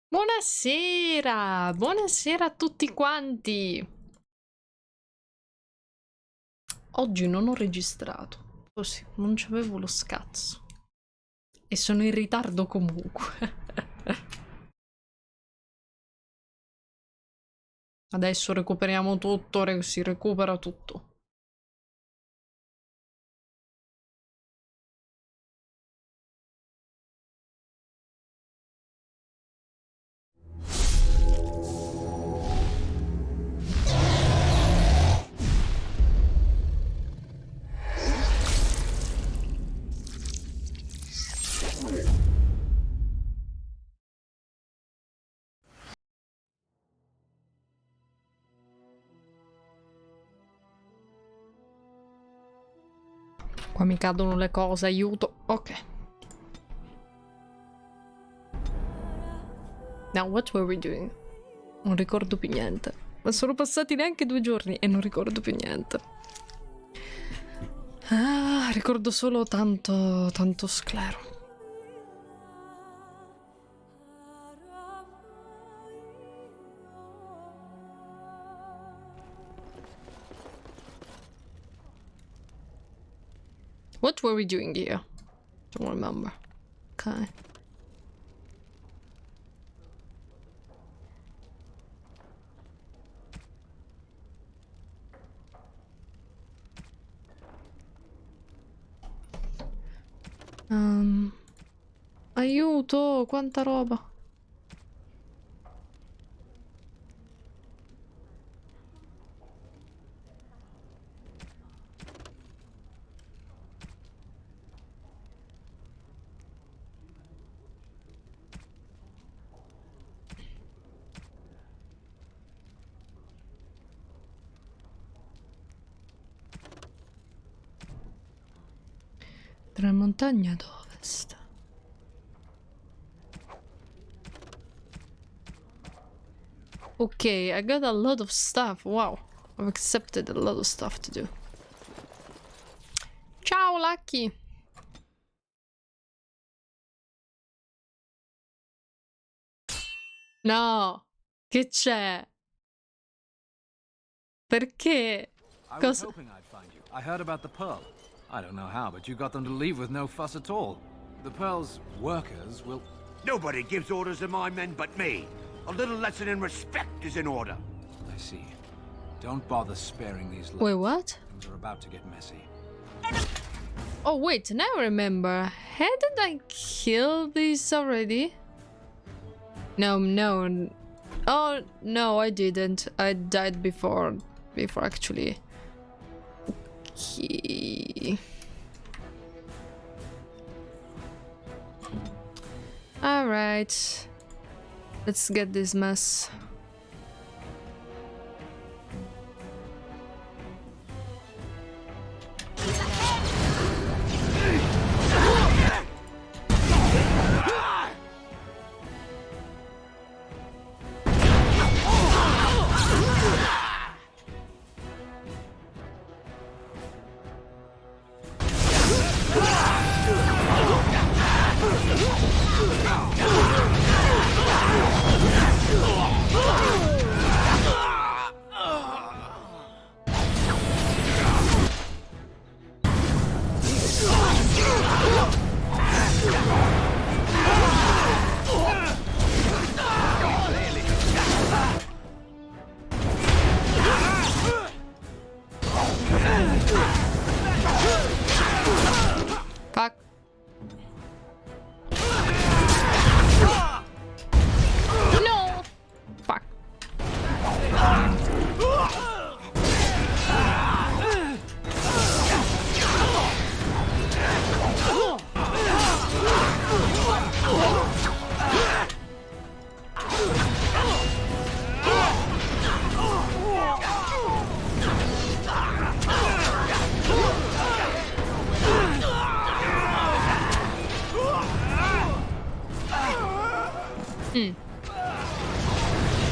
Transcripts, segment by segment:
Buonasera, buonasera a tutti quanti. Oggi non ho registrato, così non c'avevo lo scazzo. E sono in ritardo comunque. Adesso recuperiamo tutto, si recupera tutto. Qua mi cadono le cose, aiuto. Ok. Now, what were we doing? Non ricordo più niente. Ma sono passati neanche 2 giorni e non ricordo più niente. Ah, ricordo solo tanto sclero. What were we doing here? Don't remember. Okay. Aiuto, quanta roba. Tra montagna ad ovest. Okay, I got a lot of stuff. Wow. I've accepted a lot of stuff to do. Ciao, Lucky! No! Che c'è? Perché? I was hoping I'd find you. I heard about the Pearl. I don't know how, but you got them to leave with no fuss at all. The Pearl's workers will... Nobody gives orders to my men but me. A little lesson in respect is in order. I see. Don't bother sparing these... Wait, what? Things are about to get messy. Oh, wait, now I remember. Hadn't I killed these already? No. Oh, no, I didn't. I died before actually. Okay. Alright. Let's get this mess. Fuck. No! Fuck.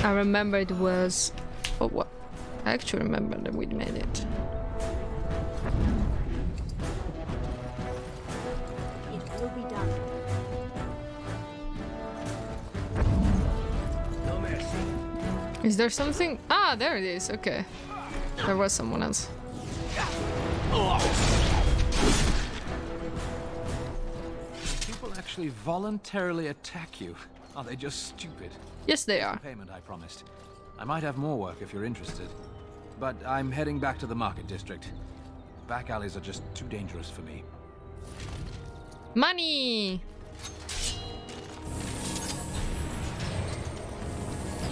I remember it was... Oh, what? I actually remember that we made it. It will be done. No mercy. Is there something? Ah, there it is. Okay. There was someone else. People actually voluntarily attack you. Are they just stupid? Yes, they are. Payment I promised. I might have more work if you're interested. But I'm heading back to the market district. Back alleys are just too dangerous for me. Money!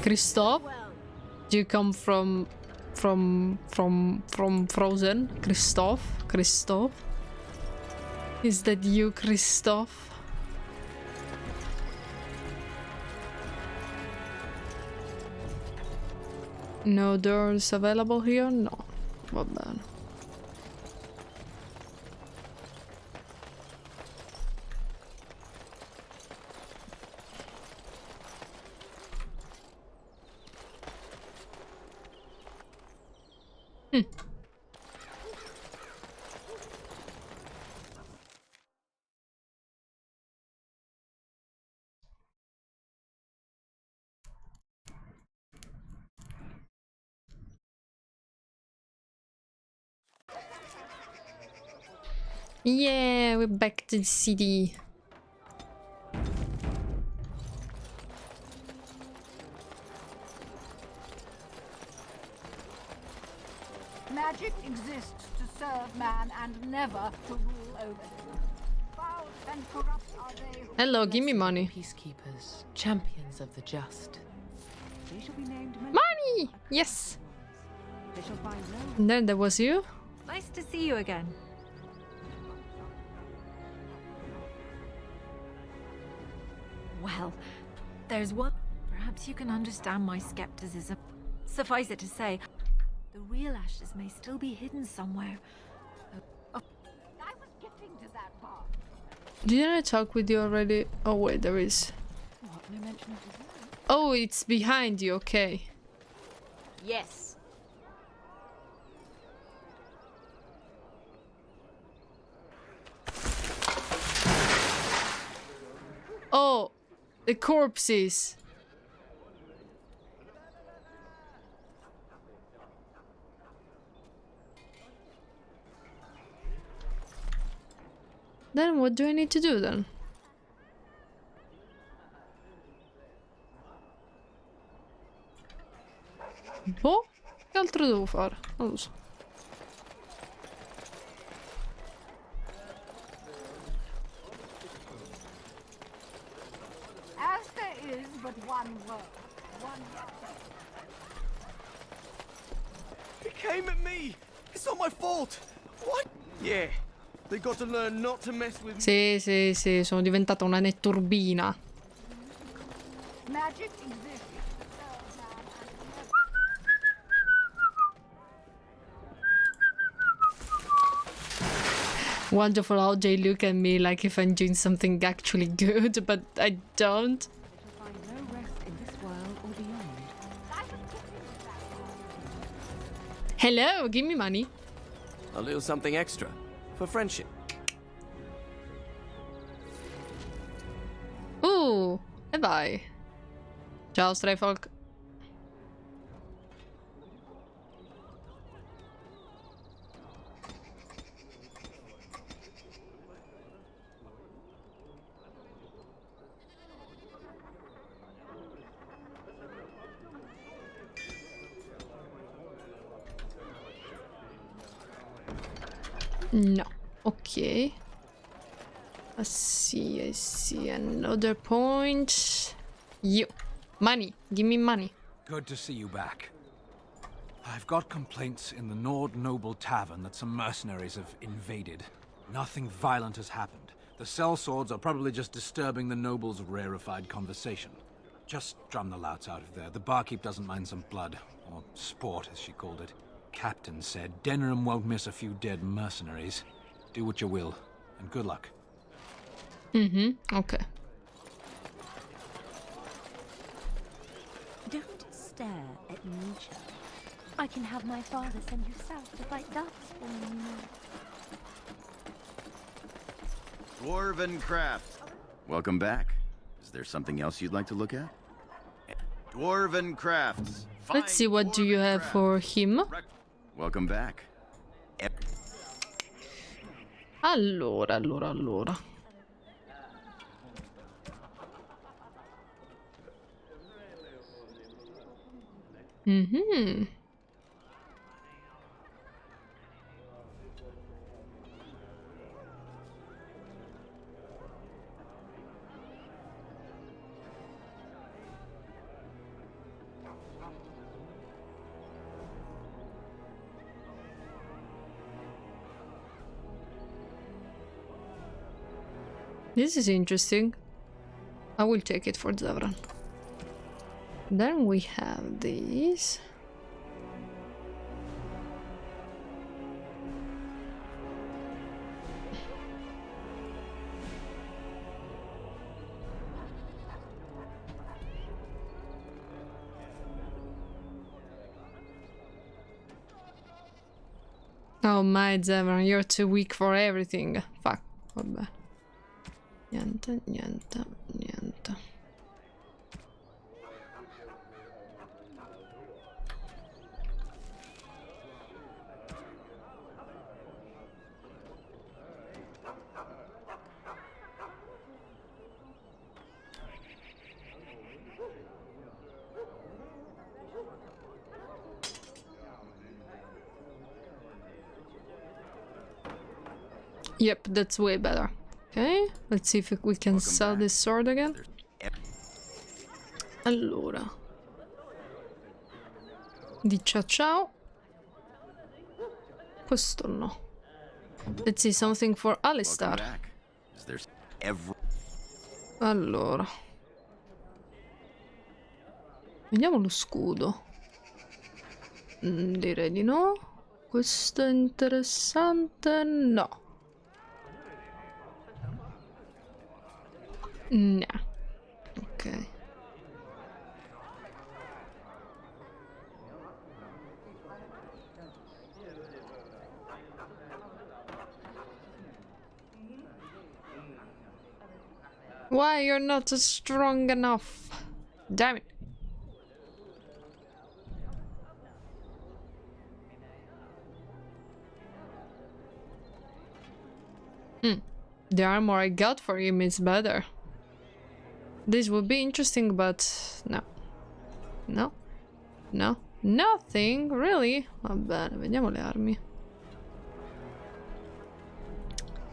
Christoph? Do you come from Frozen? Christoph? Is that you, Christoph? No doors available here? No. Va bene. Hmm. Yeah, we're back to the city. Magic exists to serve man and never to rule over him. Foul and corrupt are they who Hello, give me Blessed money. Peacekeepers, champions of the just. they shall be named Money! Yes! They shall find no And then there was you. Nice to see you again. Well, there's one. Perhaps you can understand my skepticism. Suffice it to say, the real ashes may still be hidden somewhere. I was getting to that part. Didn't I talk with you already? Oh wait, there is. What? No mention of dessert? Oh, it's behind you, okay. Yes. Oh, the corpses. Then what do I need to do then? Boh, che altro devo fare? Non lo so. As there is but one world, one It came at me! It's not my fault! What? Yeah. They got to learn not to mess with me. Sì, sono diventata una netturbina. magic exists to serve man and never. Wonderful how they look at me like if I'm doing something actually good, but I don't. They shall find no rest in this world or beyond. I was getting to that part. Hello, give me money. A little something extra. For friendship. E vai. Ciao, Stray-folk. No. Okay. I see another point. You. Money. Give me money. Good to see you back. I've got complaints in the Nord Noble Tavern that some mercenaries have invaded. Nothing violent has happened. The sellswords are probably just disturbing the nobles' rarefied conversation. Just drum the louts out of there. The barkeep doesn't mind some blood. Or sport, as she called it. Captain said Denham won't miss a few dead mercenaries. Do what you will, and good luck. Okay. Don't stare at me, child. I can have my father send you south to fight ducks for me. Dwarven craft. Welcome back. Is there something else you'd like to look at? Dwarven crafts. Let's see, what do you have for him? Welcome back. Allora. This is interesting. I will take it for Zavran. Then we have these. Oh my Zevran, you're too weak for everything. Fuck. Vabbè. Niente, niente, niente. Yep, that's way better. Okay, let's see if we can sell this sword again. Allora. Dice ciao. Questo no. Let's see something for Alistar. Allora. Vediamo lo scudo. Direi di no. Questo è interessante. No. No. Ok. Why you're not strong enough? Damn it. The armor I got for him is better. This would be interesting, but no. No. No. Nothing, really? Va bene, vediamo le armi.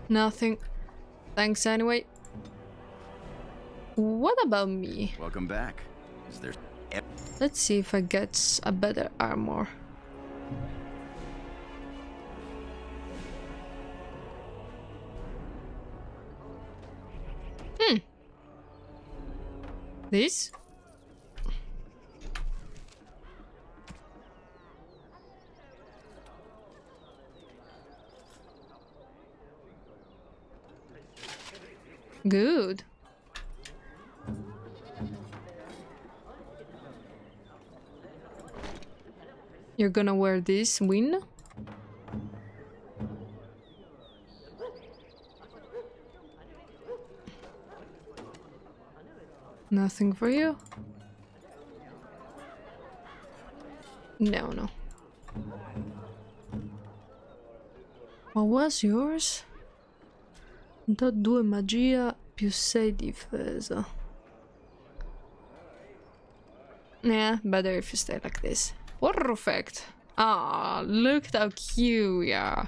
Nothing. Thanks anyway. What about me? Welcome back. Is there... Let's see if I get a better armor. This? Good. You're gonna wear this, Win? Nothing for you? No, no. What was yours? Da 2 magia più 6 difesa. Yeah, better if you stay like this. Perfect. Ah, look how cute we are.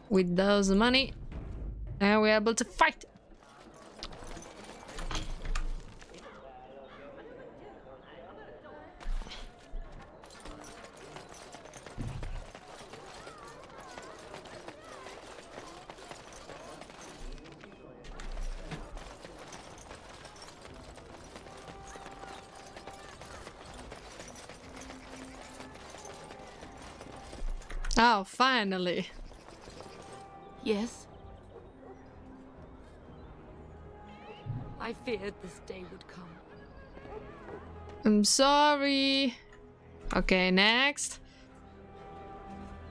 With those money, now we're able to fight. Oh, finally. Yes? I feared this day would come. I'm sorry. Okay, next.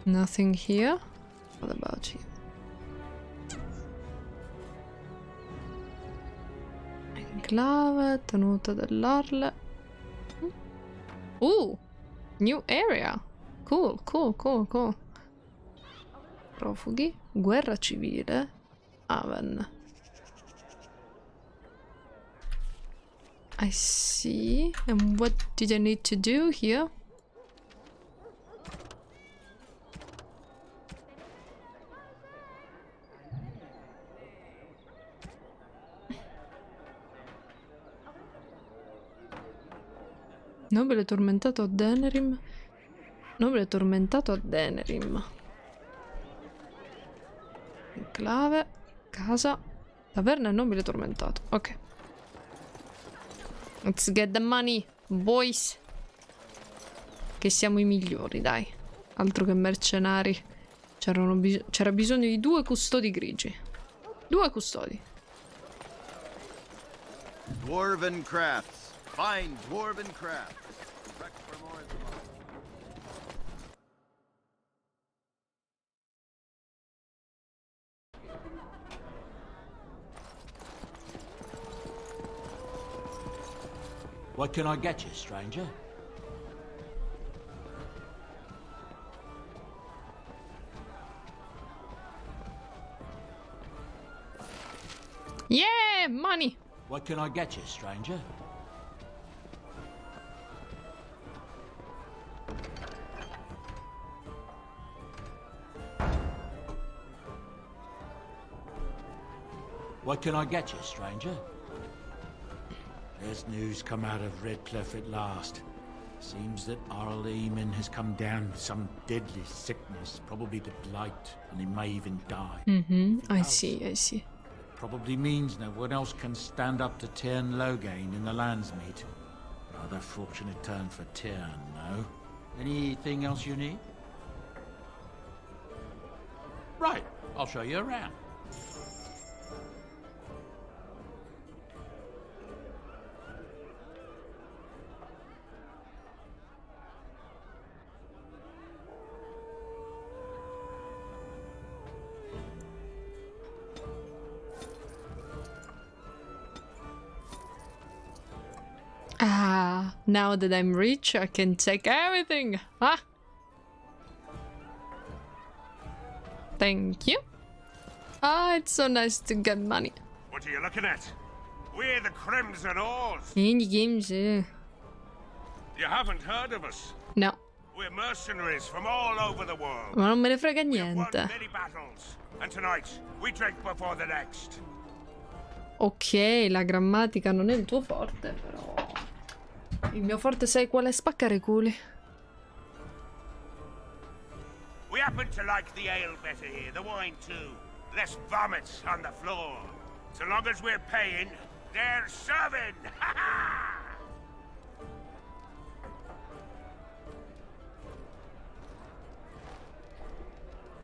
Nothing here. What about you? Enclave, tenuta dell'Arle. New area. Cool, cool, cool, cool. Profughi, guerra civile, Aven. I see. And what did I need to do here? Nobile tormentato a Denerim. Nobile tormentato a Denerim. Enclave. Casa. Taverna e nobile tormentato. Ok. Let's get the money, boys. Che siamo i migliori, dai. Altro che mercenari. C'era bisogno di 2 custodi grigi. 2 custodi. Dwarven crafts. Fine dwarven crafts. What can I get you, stranger? Yeah, money. What can I get you, stranger? What can I get you, stranger? There's news come out of Redcliffe at last. Seems that Arl Eamon has come down with some deadly sickness, probably the blight, and he may even die. I see. Probably means no one else can stand up to Tyrn Loghain in the Landsmeet. Rather fortunate turn for Tyrn, no? Anything else you need? Right, I'll show you around. Ah, now that I'm rich, I can take everything. Huh? Thank you. Ah, it's so nice to get money. What are you looking at? We're the Crimson Oars. Indie games. You haven't heard of us. No, We're mercenaries from all over the world. ma non me ne frega We've won niente. many battles, and tonight we drink before the next. Ok, la grammatica non è il tuo forte, però... Il mio forte sai qual è? Spaccare i culi. We happen to like the ale better here, the wine too. Less vomit on the floor. So long as we're paying, they're serving. Ha ha!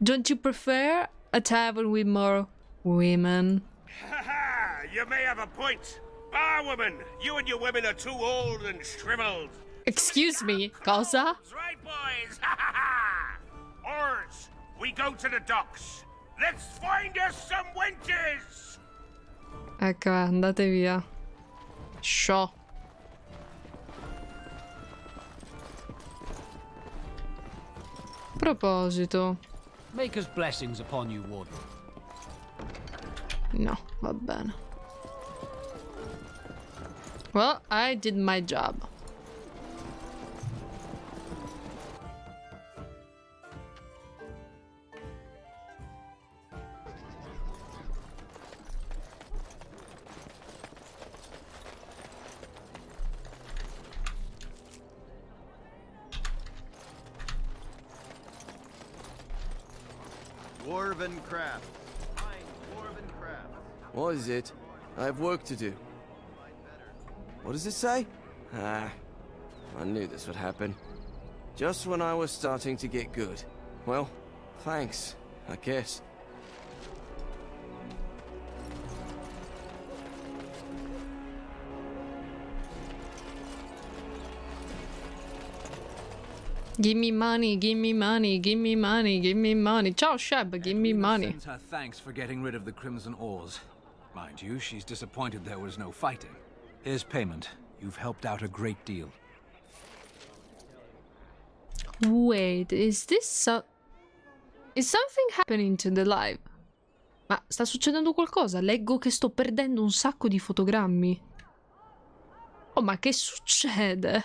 Don't you prefer a tavern with more women? Ha ha! You may have a point. Barwoman, you and your women are too old and shriveled. Excuse me, cosa? Right, boys. Ha ha ha! Oars, we go to the docks. Let's find us some wenches. Ecco, andate via. Sciò. Proposito. Maker's blessings upon you, Warden. No, va bene. Well, I did my job. Dwarven craft. Dwarven craft. What is it? I have work to do. What does it say? Ah, I knew this would happen. Just when I was starting to get good. Well, thanks, I guess. Give me money, give me money, give me money, give me money. Ciao, Sheb, give me money. Sends her thanks for getting rid of the Crimson Oars. Mind you, she's disappointed there was no fighting. Here's payment. You've helped out a great deal. Wait, is this so... Is something happening to the live? Ma sta succedendo qualcosa? Leggo che sto perdendo un sacco di fotogrammi. Oh, ma che succede?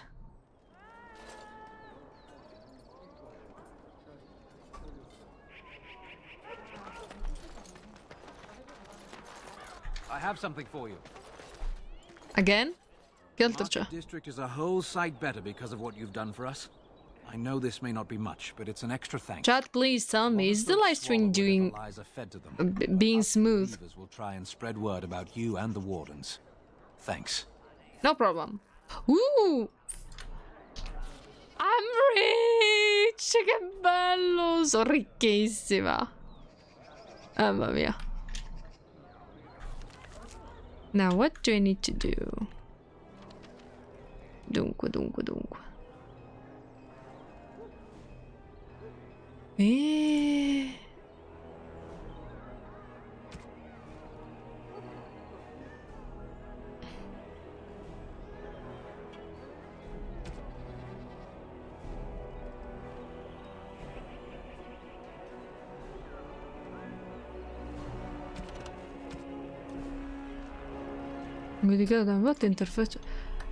I have something for you. Again? Che altro Market c'è? District is a whole sight better because of what you've done for us. I know this may not be much, but it's an extra thanks. Chat, please tell me, is the live stream doing... Lies are fed to them. being Us smooth? believers will try and spread word about you and the Wardens. Thanks. No problem. Ooh! I'm rich! Che bello! Sono ricchissima. Mamma mia. Now, what do I need to do? Dunque.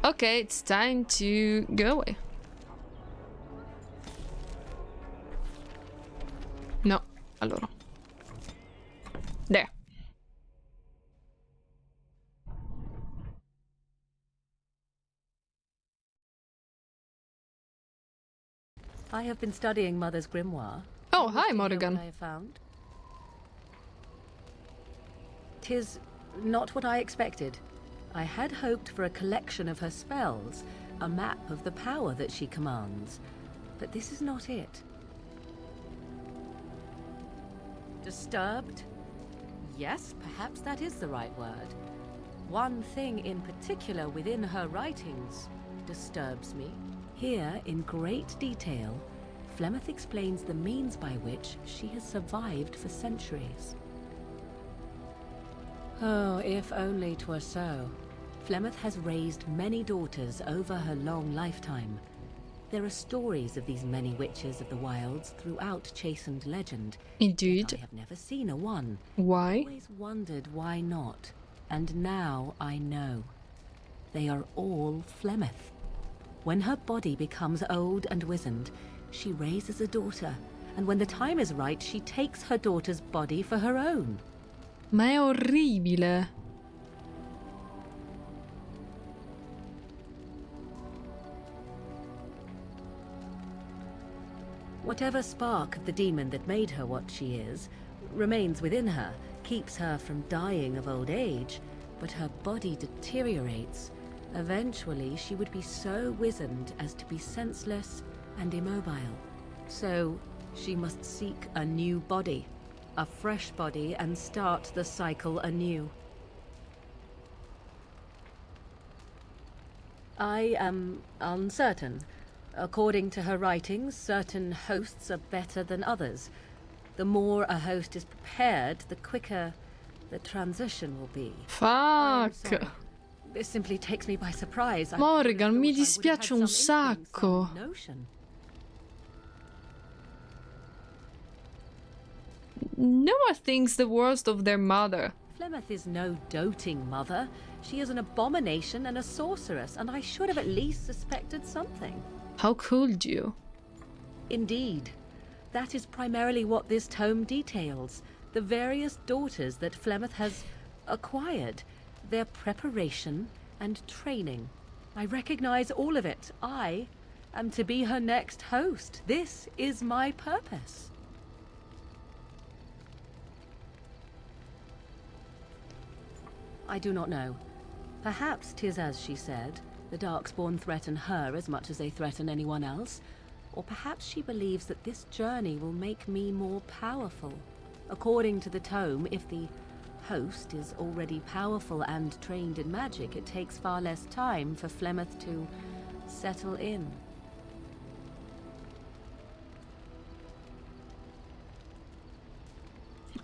Okay, it's time to go away. No, allora. There. I have been studying Mother's grimoire. Oh, hi, Morrigan. What I have found. 'Tis not what I expected. I had hoped for a collection of her spells, a map of the power that she commands, but this is not it. Disturbed? Yes, perhaps that is the right word. One thing in particular within her writings disturbs me. Here, in great detail, Flemeth explains the means by which she has survived for centuries. Oh, if only 'twere so. Flemeth has raised many daughters over her long lifetime. There are stories of these many witches of the wilds throughout chastened legend. Indeed. I have never seen a one. Why? I always wondered why not. And now I know. They are all Flemeth. When her body becomes old and wizened, she raises a daughter. And when the time is right, she takes her daughter's body for her own. Ma è orribile. Whatever spark of the demon that made her what she is remains within her, keeps her from dying of old age, but her body deteriorates. Eventually, she would be so wizened as to be senseless and immobile. So, she must seek a new body, a fresh body, and start the cycle anew. I am uncertain. According to her writings, certain hosts are better than others. The more a host is prepared, the quicker the transition will be. Fuck. This simply takes me by surprise. Morrigan, mi dispiace un sacco. Noah thinks the worst of their mother. Flemeth is no doting mother. She is an abomination and a sorceress, and I should have at least suspected something. How could you? Indeed. That is primarily what this tome details. The various daughters that Flemeth has acquired. Their preparation and training. I recognize all of it. I am to be her next host. This is my purpose. I do not know. Perhaps 'tis as she said. The Darkspawn threaten her as much as they threaten anyone else. Or perhaps she believes that this journey will make me more powerful. According to the tome, if the host is already powerful and trained in magic, it takes far less time for Flemeth to settle in.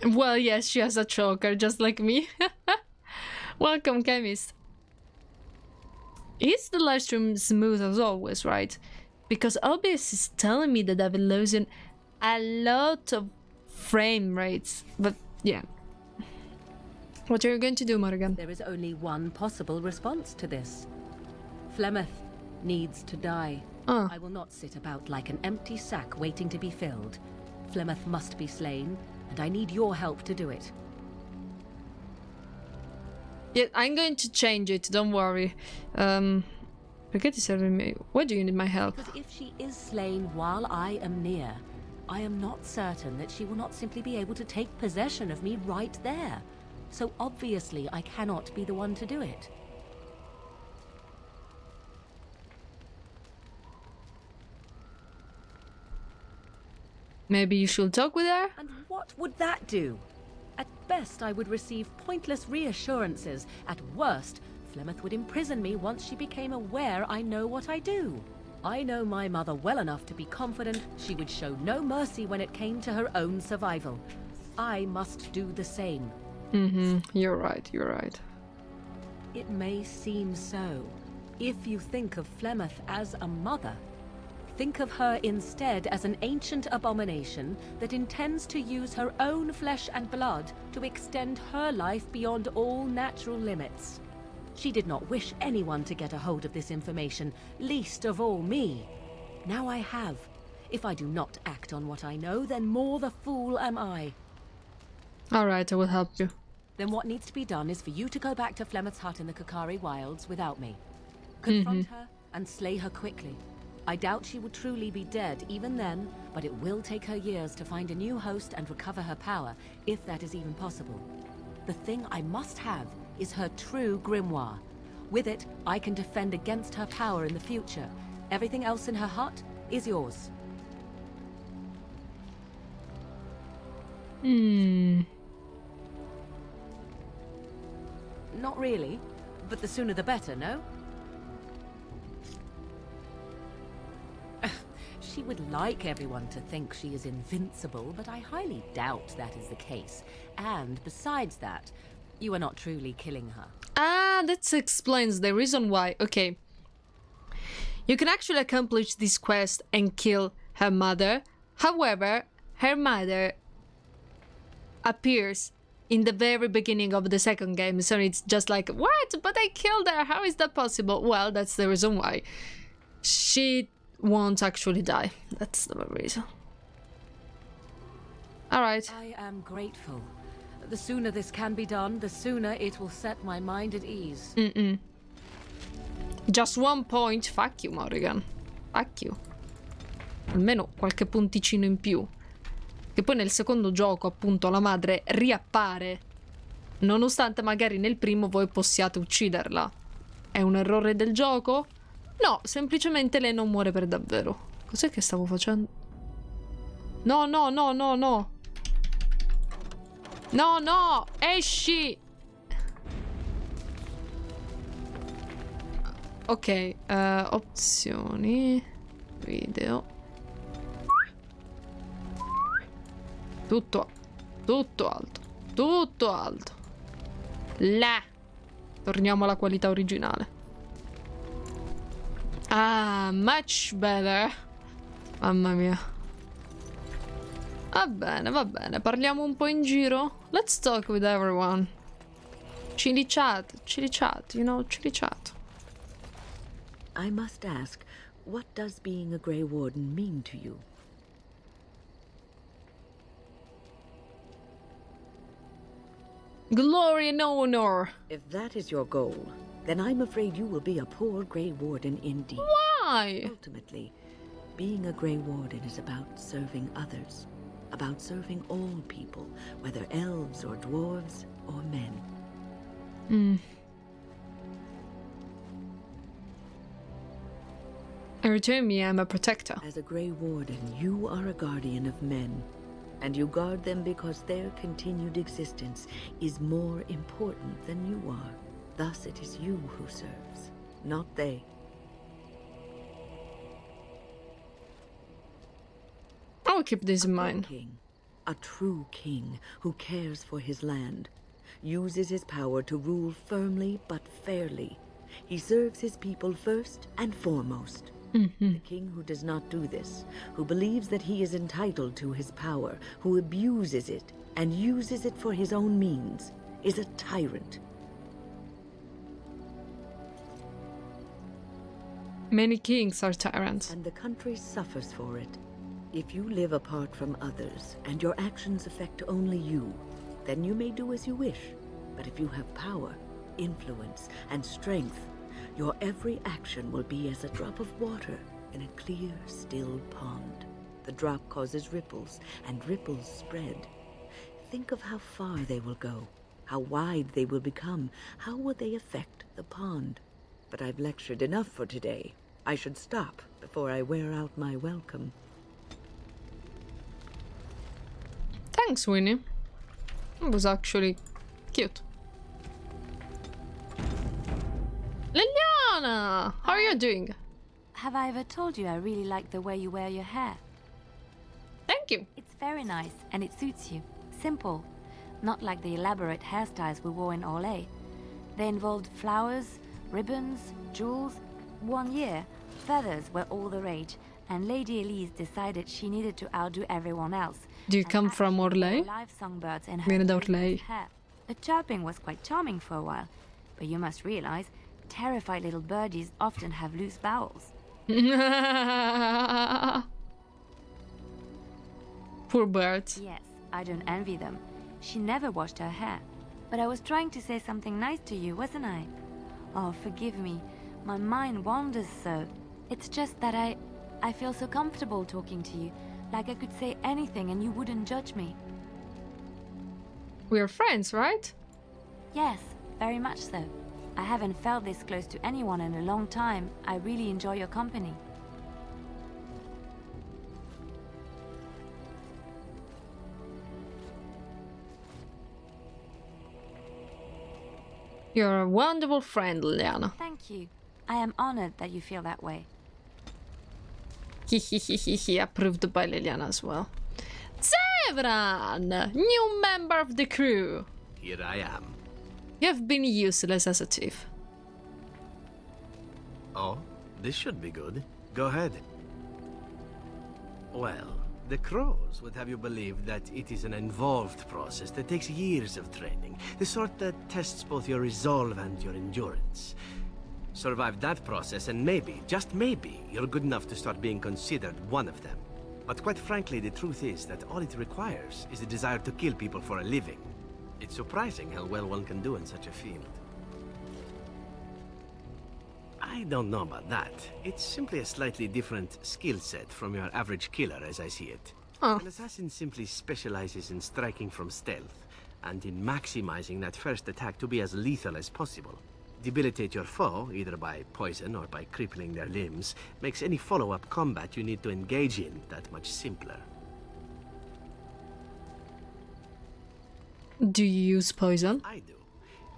Well, yes, she has a choker, just like me. Welcome, Chemist. Is the livestream smooth as always, right? Because OBS is telling me that I've been losing a lot of frame rates. But yeah. What are you going to do, Morrigan? There is only one possible response to this. Flemeth needs to die. I will not sit about like an empty sack waiting to be filled. Flemeth must be slain, and I need your help to do it. Yeah, I'm going to change it, don't worry. Forget to serve me. Why do you need my help? Because if she is slain while I am near, I am not certain that she will not simply be able to take possession of me right there. So obviously I cannot be the one to do it. Maybe you should talk with her? And what would that do? At best, I would receive pointless reassurances. At worst, Flemeth would imprison me once she became aware I know what I do. I know my mother well enough to be confident she would show no mercy when it came to her own survival. I must do the same. You're right, you're right. It may seem so. If you think of Flemeth as a mother, think of her instead as an ancient abomination that intends to use her own flesh and blood to extend her life beyond all natural limits. She did not wish anyone to get a hold of this information, least of all me. Now I have. If I do not act on what I know, then more the fool am I. Alright, I will help you. Then what needs to be done is for you to go back to Flemeth's hut in the Kakari Wilds without me. Confront her and slay her quickly. I doubt she will truly be dead even then, but it will take her years to find a new host and recover her power, if that is even possible. The thing I must have is her true grimoire. With it, I can defend against her power in the future. Everything else in her hut is yours. Not really, but the sooner the better, no? She would like everyone to think she is invincible, but I highly doubt that is the case. And besides that, you are not truly killing her. Ah, that explains the reason why. Okay. You can actually accomplish this quest and kill her mother. However, her mother appears in the very beginning of the second game, so it's just like, what? But I killed her, how is that possible? Well, that's the reason why. She won't actually die. That's the reason. Alright. I am grateful. The sooner this can be done, the sooner it will set my mind at ease. Just 1 point. Fuck you, Morrigan. Fuck you. Almeno qualche punticino in più. Che poi nel secondo gioco, appunto, la madre riappare. Nonostante magari nel primo voi possiate ucciderla. È un errore del gioco? No, semplicemente lei non muore per davvero. Cos'è che stavo facendo? No, no, no, no, no. No, no, esci! Ok, opzioni, video. Tutto alto, tutto alto. Là. Torniamo alla qualità originale. Ah, much better. Mamma mia. Va bene, parliamo un po' in giro. Let's talk with everyone. Chili chat, you know, chili chat. I must ask, what does being a Grey Warden mean to you? Glory and honor. If that is your goal, then I'm afraid you will be a poor Grey Warden indeed. Why? Ultimately, being a Grey Warden is about serving others, about serving all people, whether elves or dwarves or men. In return, me, I'm a protector. As a Grey Warden, you are a guardian of men, and you guard them because their continued existence is more important than you are. Thus, it is you who serves, not they. I'll keep this in mind. King, a true king who cares for his land, uses his power to rule firmly but fairly. He serves his people first and foremost. The king who does not do this, who believes that he is entitled to his power, who abuses it and uses it for his own means, is a tyrant. Many kings are tyrants. And the country suffers for it. If you live apart from others, and your actions affect only you, then you may do as you wish. But if you have power, influence, and strength, your every action will be as a drop of water in a clear, still pond. The drop causes ripples, and ripples spread. Think of how far they will go, how wide they will become, how will they affect the pond. But I've lectured enough for today. I should stop before I wear out my welcome. Thanks, Winnie. It was actually cute. Liliana! How are you doing? Have I ever told you I really like the way you wear your hair? Thank you. It's very nice, and it suits you. Simple. Not like the elaborate hairstyles we wore in Orlais. They involved flowers, ribbons, jewels. 1 year, feathers were all the rage, and Lady Elise decided she needed to outdo everyone else. Do you come from Orlais? Live songbirds in her Viene da Orlais. hair. The chirping was quite charming for a while. But you must realize, terrified little birdies often have loose bowels. Poor birds. Yes, I don't envy them. She never washed her hair. But I was trying to say something nice to you, wasn't I? Oh, forgive me. My mind wanders so. It's just that I feel so comfortable talking to you. Like I could say anything and you wouldn't judge me. We're friends, right? Yes, very much so. I haven't felt this close to anyone in a long time. I really enjoy your company. You're a wonderful friend, Liliana. Thank you. I am honored that you feel that way. Approved by Liliana as well. Zevran! New member of the crew. Here I am. You have been useless as a thief. Oh, this should be good. Go ahead. Well, the crows would have you believe that it is an involved process that takes years of training. The sort that tests both your resolve and your endurance. Survive that process and maybe, just maybe, you're good enough to start being considered one of them. But quite frankly, the truth is that all it requires is a desire to kill people for a living. It's surprising how well one can do in such a field. I don't know about that. It's simply a slightly different skill set from your average killer as I see it. Oh. An assassin simply specializes in striking from stealth, and in maximizing that first attack to be as lethal as possible. Debilitate your foe, either by poison or by crippling their limbs, makes any follow-up combat you need to engage in that much simpler. Do you use poison? I do.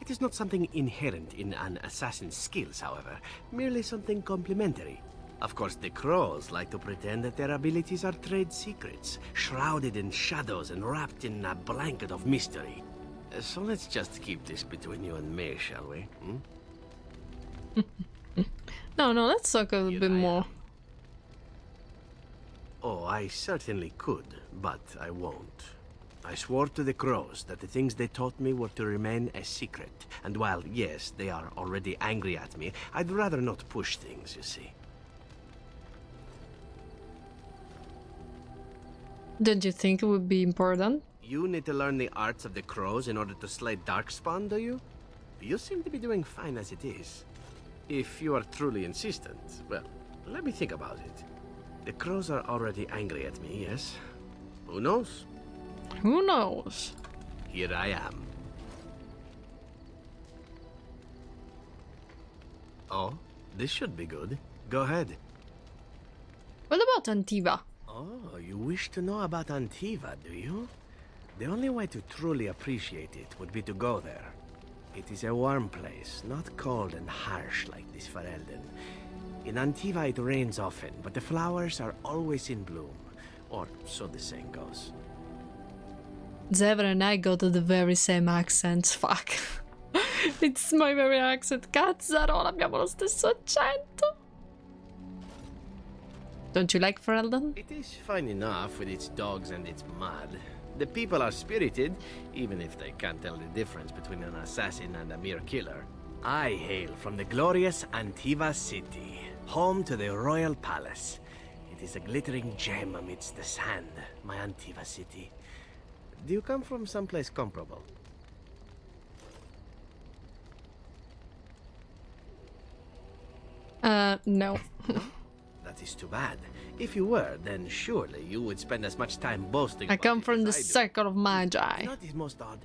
It is not something inherent in an assassin's skills, however, merely something complementary. Of course, the crows like to pretend that their abilities are trade secrets, shrouded in shadows and wrapped in a blanket of mystery. So let's just keep this between you and me, shall we? No, let's talk a little bit more. Oh, I certainly could, but I won't. I swore to the crows that the things they taught me were to remain a secret. And while, yes, they are already angry at me, I'd rather not push things, you see. Don't you think it would be important? You need to learn the arts of the crows in order to slay Darkspawn, do you? You seem to be doing fine as it is. If you are truly insistent, well, let me think about it. The crows are already angry at me, yes? Who knows? Who knows? Here I am. Oh, this should be good. Go ahead. What about Antiva? Oh, you wish to know about Antiva, do you? The only way to truly appreciate it would be to go there. It is a warm place, not cold and harsh like this Ferelden. In Antiva it rains often, but the flowers are always in bloom. Or so the saying goes. Zevran and I got the very same accents. Fuck. It's my very accent. Cazzarola, abbiamo lo stesso accento. Don't you like Ferelden? It is fine enough with its dogs and its mud. The people are spirited, even if they can't tell the difference between an assassin and a mere killer. I hail from the glorious Antiva city, home to the royal palace. It is a glittering gem amidst the sand, my Antiva city. Do you come from someplace comparable? No. That is too bad. If you were, then surely you would spend as much time boasting. I come from the circle of Magi. You know what is most odd?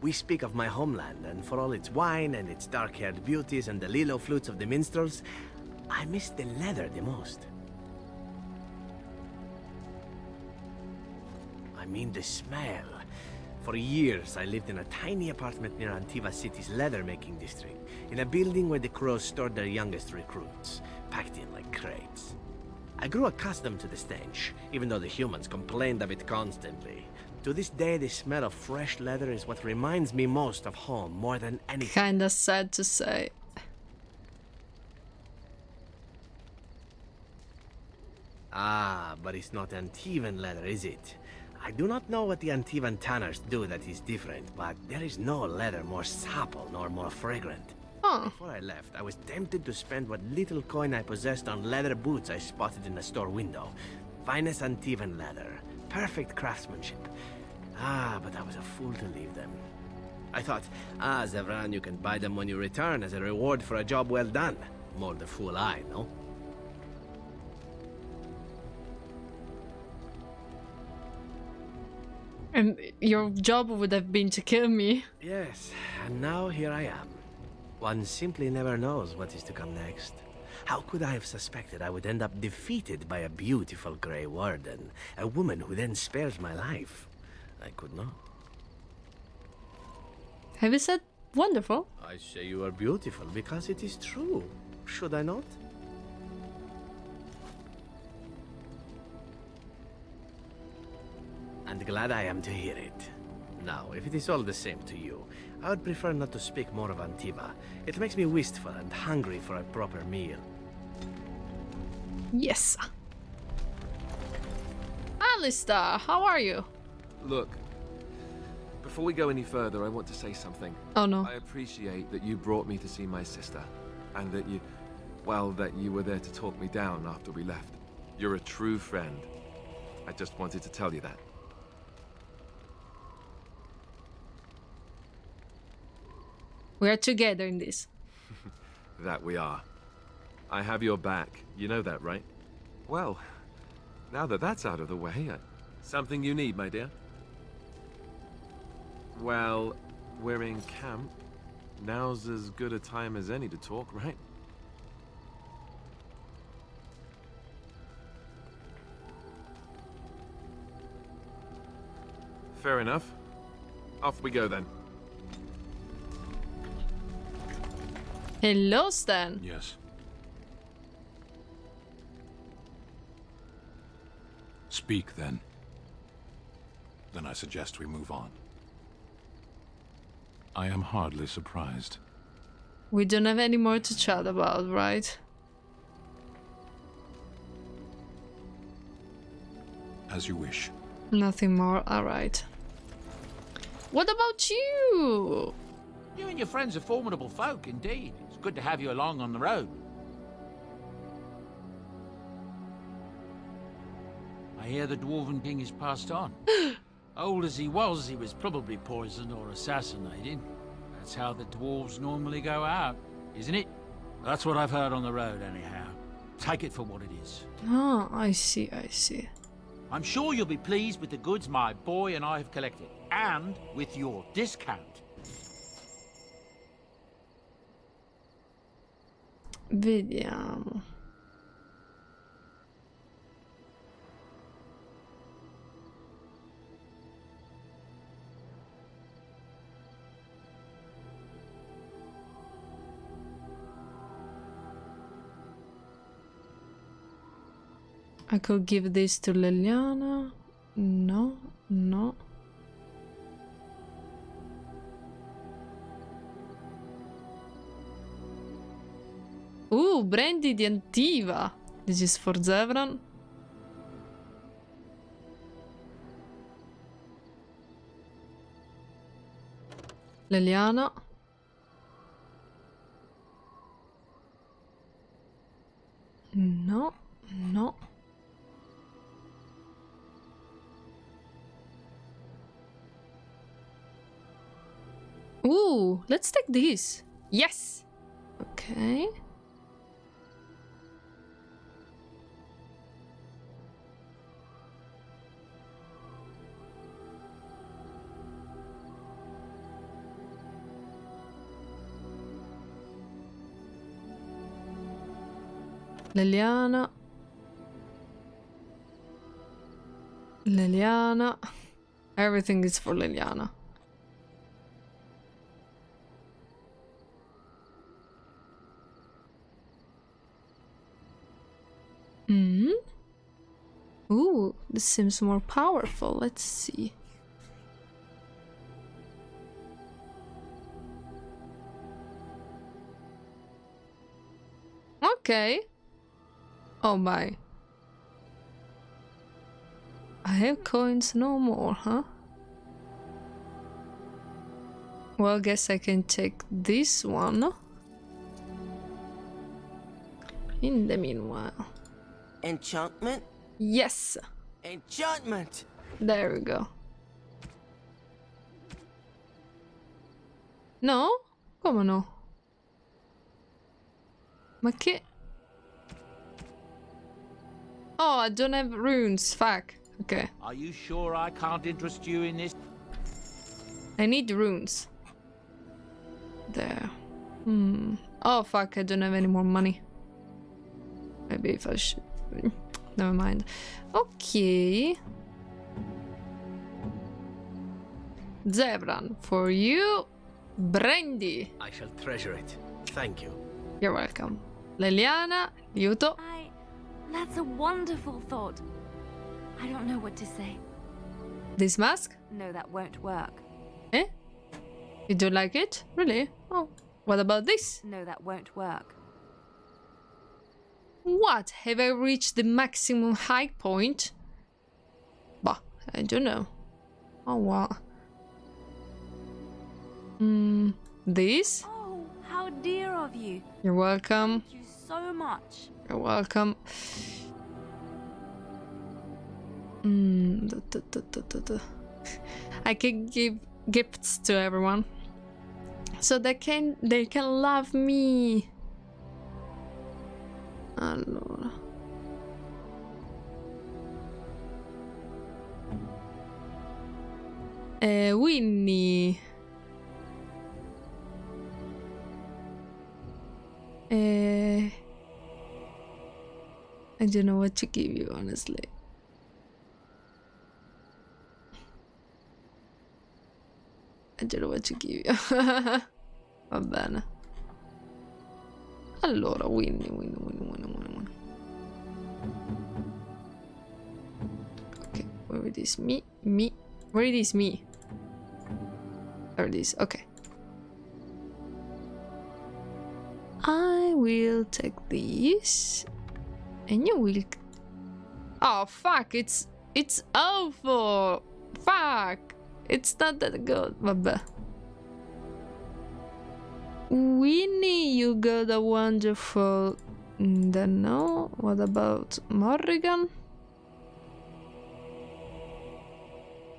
We speak of my homeland, and for all its wine and its dark-haired beauties and the lilo flutes of the minstrels, I miss the leather the most. I mean the smell. For years, I lived in a tiny apartment near Antiva City's leather-making district, in a building where the crows stored their youngest recruits, packed in like crates. I grew accustomed to the stench, even though the humans complained of it constantly. To this day, the smell of fresh leather is what reminds me most of home, more than anything. Kinda sad to say. Ah, but it's not Antivan leather, is it? I do not know what the Antivan tanners do that is different, but there is no leather more supple nor more fragrant. Huh. Before I left, I was tempted to spend what little coin I possessed on leather boots I spotted in the store window. Finest Antivan leather. Perfect craftsmanship. Ah, but I was a fool to leave them. I thought, Zevran, you can buy them when you return as a reward for a job well done. More the fool I, no? And your job would have been to kill me. Yes, and now here I am. One simply never knows what is to come next. How could I have suspected I would end up defeated by a beautiful Grey Warden, a woman who then spares my life? I could not. Have you said wonderful? I say you are beautiful because it is true. Should I not? And glad I am to hear it. Now, if it is all the same to you, I would prefer not to speak more of Antiva. It makes me wistful and hungry for a proper meal. Yes. Alistair, how are you? Look, before we go any further, I want to say something. Oh no. I appreciate that you brought me to see my sister, and that you, well, that you were there to talk me down after we left. You're a true friend. I just wanted to tell you that. We are together in this. That we are. I have your back. You know that, right? Well, now that that's out of the way, something you need, my dear? Well, we're in camp. Now's as good a time as any to talk, right? Fair enough. Off we go then. Hello, Stan. Yes. Speak, then. Then I suggest we move on. I am hardly surprised. We don't have any more to chat about, right? As you wish. Nothing more, alright. What about you? You and your friends are formidable folk, indeed. It's good to have you along on the road. I hear the Dwarven King is passed on. Old as he was probably poisoned or assassinated. That's how the dwarves normally go out, isn't it? That's what I've heard on the road, anyhow. Take it for what it is. Oh, I see, I see. I'm sure you'll be pleased with the goods my boy and I have collected, and with your discount. Vediamo. I could give this to Liliana. No, no. Brandy di Antiva. This is for Zevran. Liliana. No, no. Let's take this. Yes. Okay. Liliana. Liliana. Everything is for Liliana. This seems more powerful. Let's see. Okay. Oh my. I have coins no more, huh? Well, guess I can take this one. in the meanwhile. Enchantment? Yes. Enchantment! There we go. No? Come no? Ma che... Oh, I don't have runes. Fuck. Okay. Are you sure I can't interest you in this? I need runes. There. Oh fuck, I don't have any more money. Maybe if I should... Never mind. Okay. Zebran, for you, Brandy. I shall treasure it. Thank you. You're welcome. Leliana, aiuto. That's a wonderful thought. I don't know what to say. This mask? No, that won't work. Eh? You don't like it? Really? Oh. What about this? No, that won't work. What? Have I reached the maximum high point? Bah, I don't know. Oh, wow. This? Oh, how dear of you. You're welcome. Thank you so much. You're welcome. I can give gifts to everyone, so they can love me. Allora. Winnie. I don't know what to give you, honestly. I don't know what to give you. Va bene. Allora, Winnie. Okay, where it is? Me. Where it is? Me. There it is. Okay. I will take this. And you will... Oh, fuck. It's awful. Fuck. It's not that good. Vabbè. Winnie, you got a wonderful... Then no. What about Morrigan?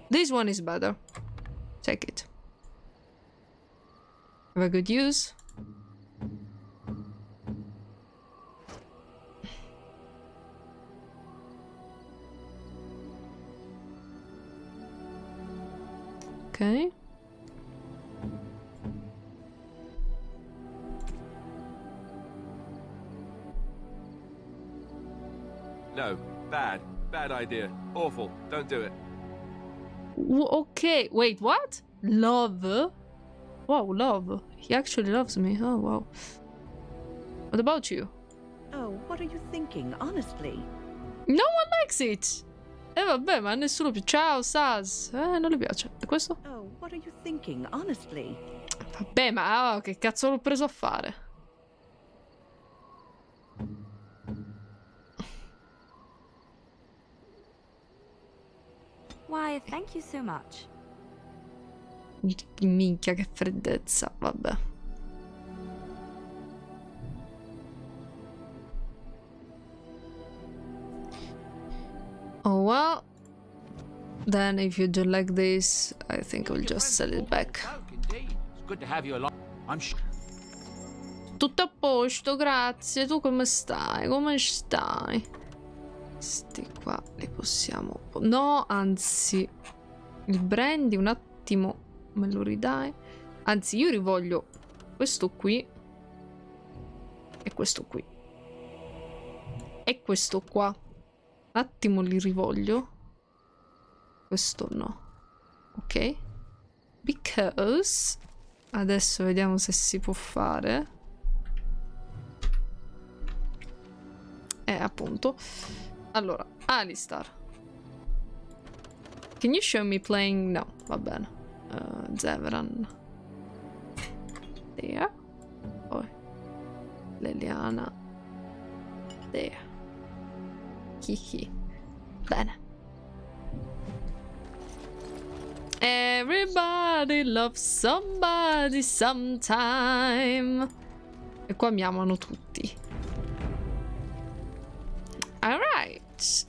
This one is better. Take it. Have a good use. Okay. No, bad idea. Awful. Don't do it. Okay, wait, what? Love? Wow, love. He actually loves me. Oh, wow. What about you? Oh, what are you thinking, honestly? No one likes it! Vabbè, ma a nessuno piace. Ciao, Saz. Non le piace. E questo? Oh, what are you thinking, honestly? Vabbè, ma che cazzo l'ho preso a fare? Why, thank you so much. Minchia, che freddezza. Vabbè. Oh well. Then if you don't like this, I think I'll just sell it back. Tutto a posto, grazie. Tu come stai? Come stai? Questi qua li possiamo... No, anzi. Il brandy un attimo me lo ridai. Anzi, io rivoglio questo qui. E questo qui. E questo qua. Un attimo li rivoglio. Questo no. Ok. Because adesso vediamo se si può fare. Appunto. Allora, Alistar. Can you show me playing? No, va bene. Zevran. There. Poi Leliana. There. Hihi. Bene. Everybody loves somebody sometime. E qua mi amano tutti. Alright.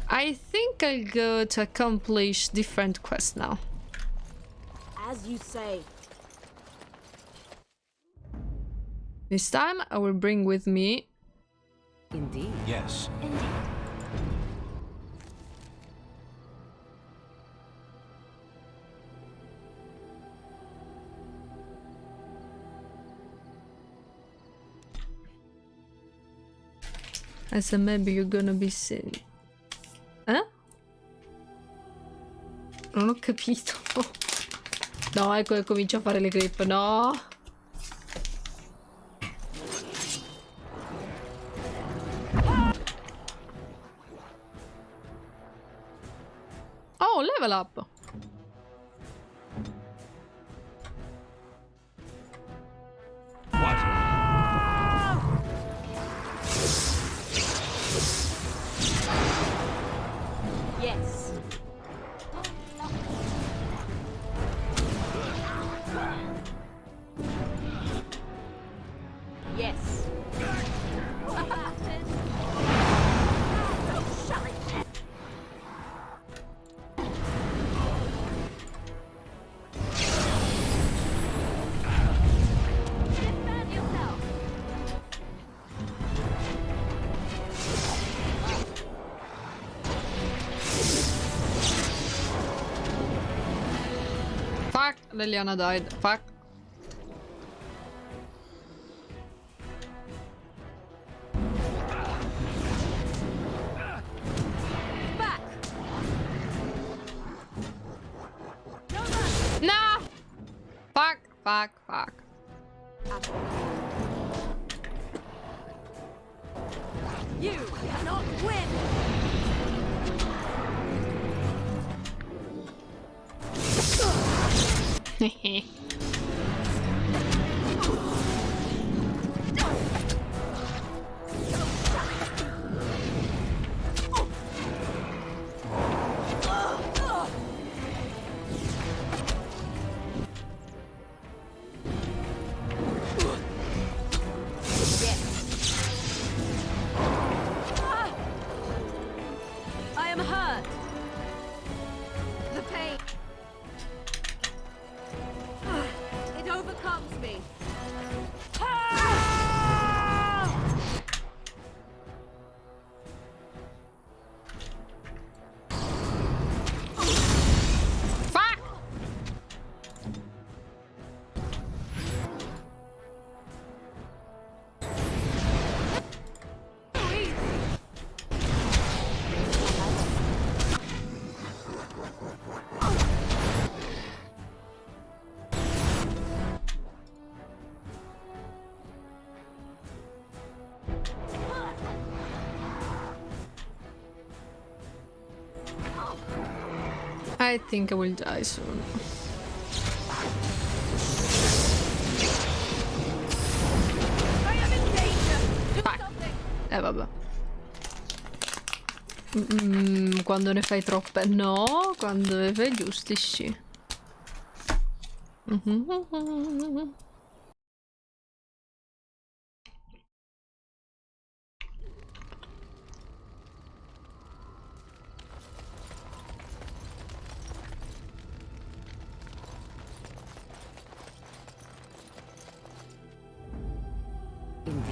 I think I'll go to accomplish different quests now. As you say. This time I will bring with me... Indeed. Yes. Indeed. I said maybe you're gonna be sin. Eh? Non ho capito. No, ecco che comincio a fare le grip. No. Oh, level up. Yes. Yes. Fuck, Liliana died. Fuck. Back. No! Fuck, fuck, fuck. You cannot win. Hehe. I am hurt. The pain. It overcomes me. Fuck! I think I will die soon. Vabbè. Quando ne fai troppe no, quando ne fai giusti sì.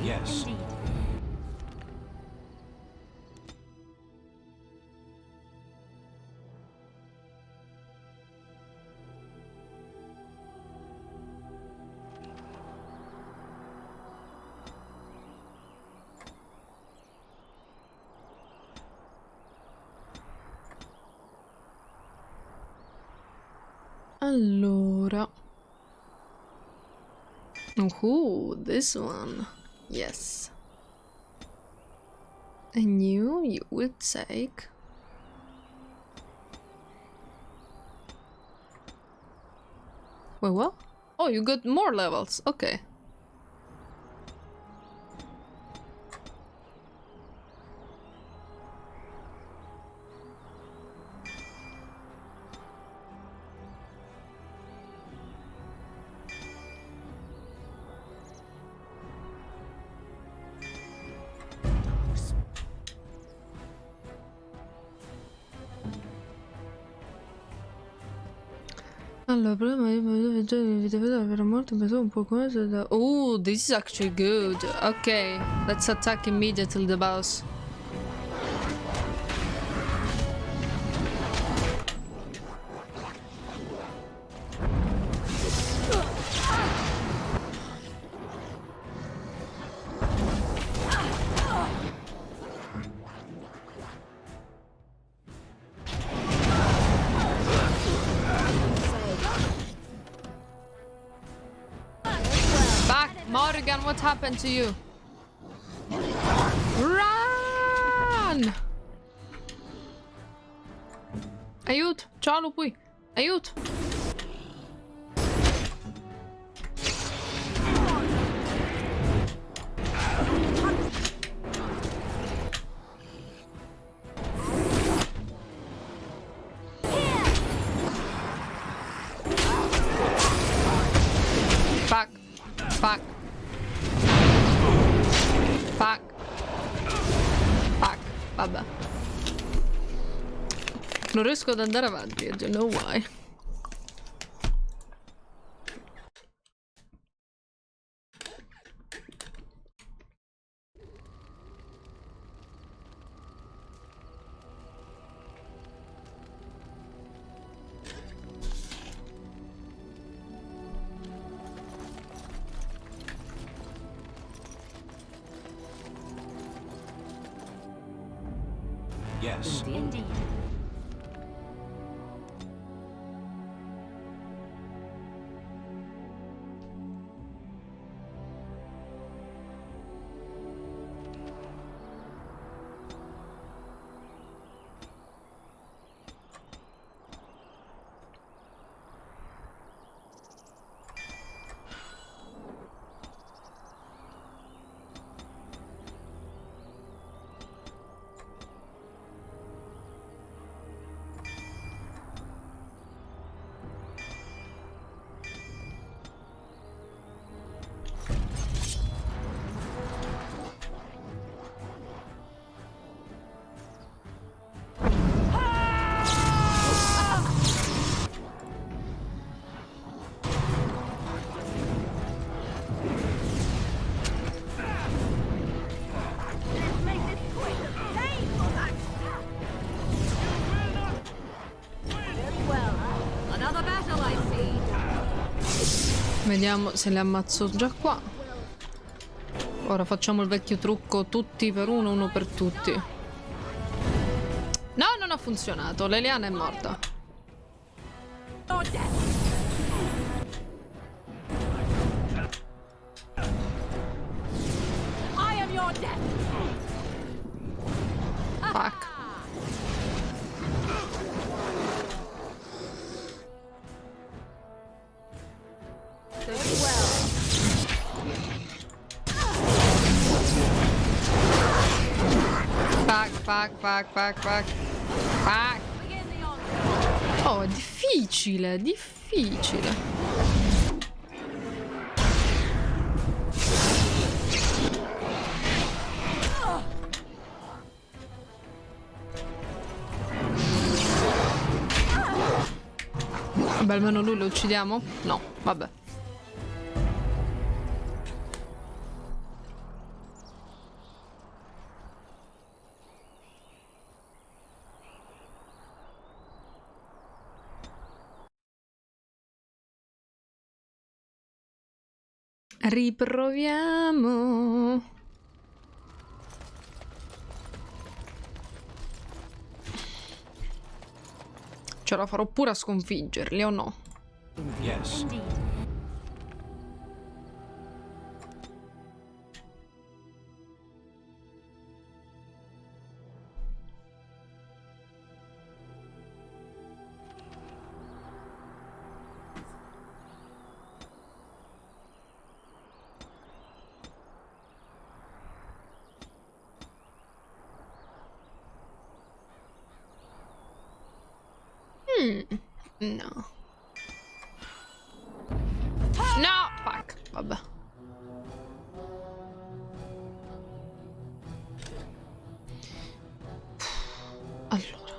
Yes. Indeed. Allora. This one. Yes. I knew you would take. Wait, what? Oh, you got more levels. Okay. Allora, prima io per morto un po' cosa da... Oh, this is actually good. Ok, let's attack immediately the boss. Morgan, what happened to you? Run! Aiuto! Ciao Lupui! Aiuto! Fuck! Fuck! Fuck. Fuck. Vabbè. Non riesco ad andare avanti, I don't know why. Yes. Indeed. Vediamo se le ammazzo già qua. Ora facciamo il vecchio trucco tutti per uno, uno per tutti. No, non ha funzionato. Leliana è morta. Fuck. Fuck. Oh, è difficile, difficile. Vabbè, almeno lui lo uccidiamo? No, vabbè. Riproviamo. Ce la farò pure a sconfiggerli o no? Yes. No. No! Fuck, vabbè. Allora.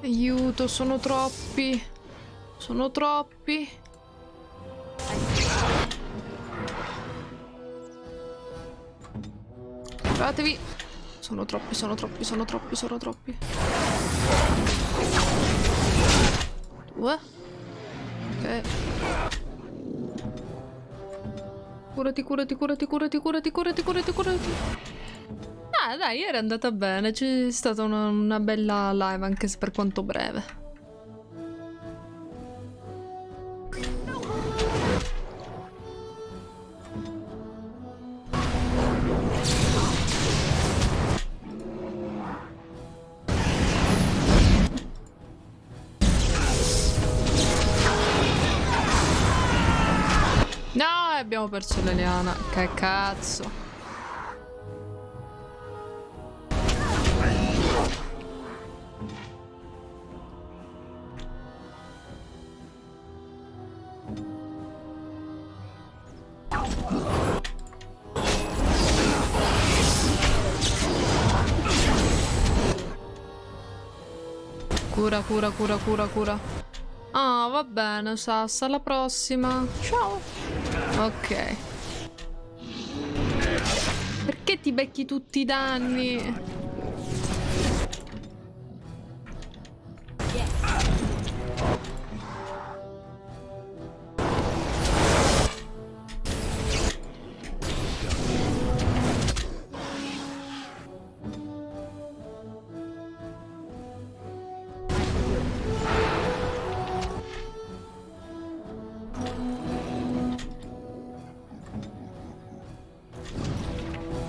Aiuto, sono troppi. Sono troppi. Tiratevi. Sono troppi, sono troppi, sono troppi, sono troppi. 2. Ok. Curati, curati, curati, curati, curati, curati, curati, curati. Ah, dai, era andata bene. C'è stata una bella live, anche se per quanto breve. No, abbiamo perso l'Eliana. Che cazzo. Cura, cura, cura, cura, cura. Ah, va bene, Sassa, alla prossima. Ciao. Ok. Perché ti becchi tutti i danni?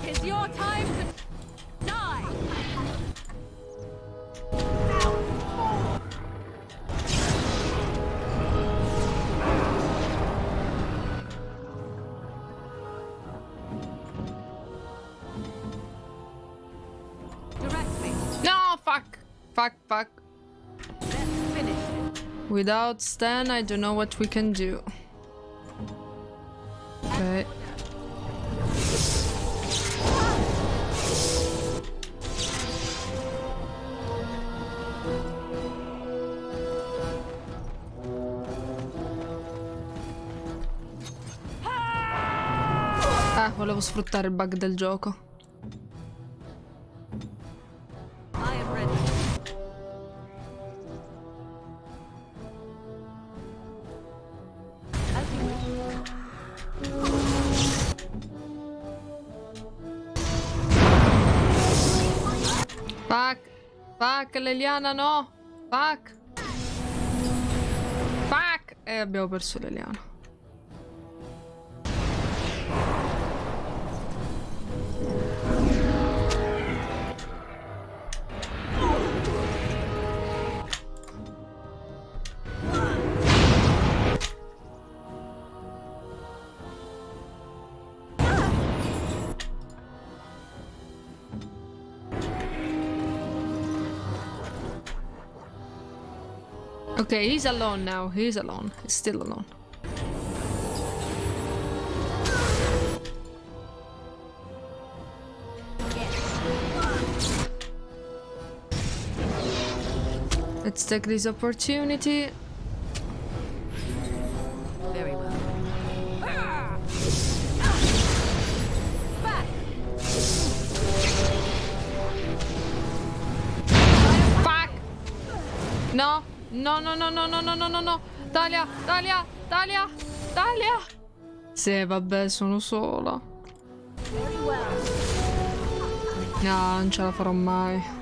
It's your time to die. No, fuck. Fuck, fuck. Without Stan, I don't know what we can do. Okay. Ah, volevo sfruttare il bug del gioco. Fuck. Fuck, l'Eliana no. Fuck. Fuck. E abbiamo perso l'Eliana. Okay, he's alone now. He's alone. He's still alone. Let's take this opportunity. Very well. Fuck! No! No, no, no, no, no, no, no, no, no. Talia, Talia, Talia, Talia. Sì, vabbè, sono sola. No, non ce la farò mai.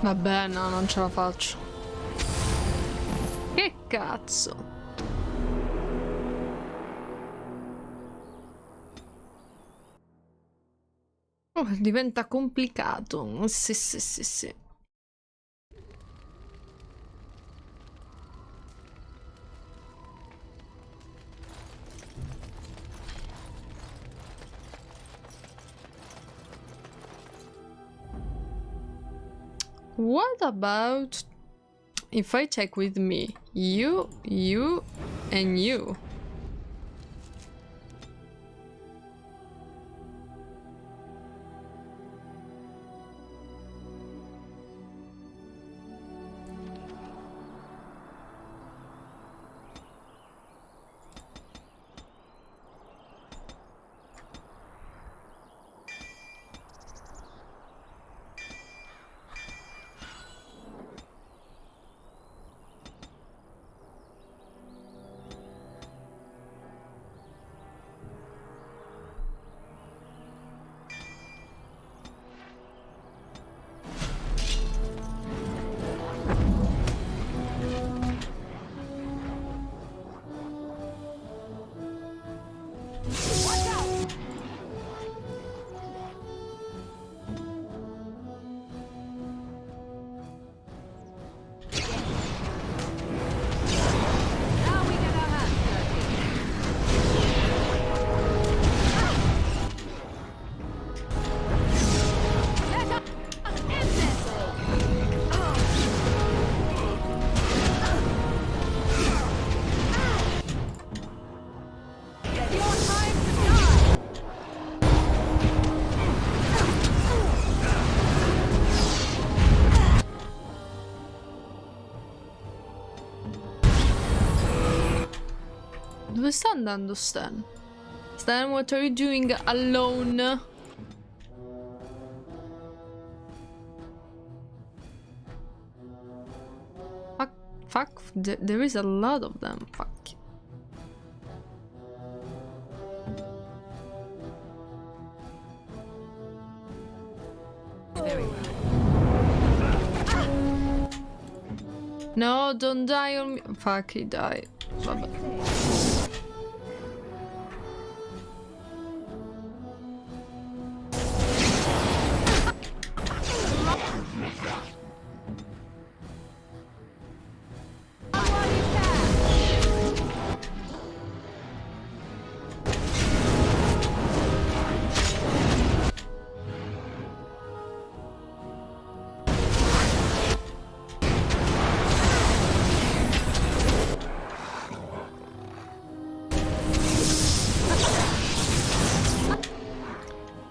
Vabbè, no, non ce la faccio. Che cazzo? Oh, diventa complicato. Sì, sì, sì, sì. What about if I take with me you, you, and you? Dove sta andando Stan? Stan, what are you doing alone? Fuck, there is a lot of them, fuck. No, don't die on me. Fuck, he died. Vabbè.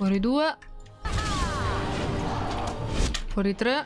Fuori 2. Fuori 3.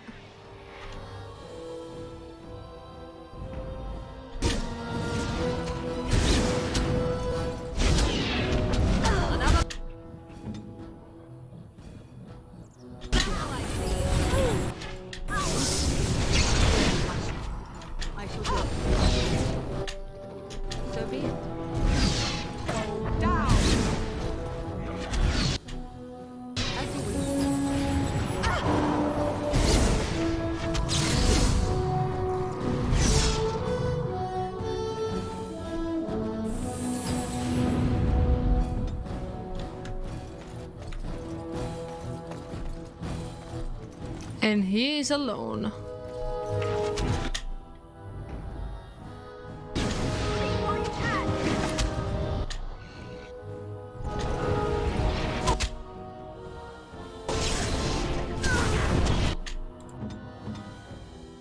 And he is alone.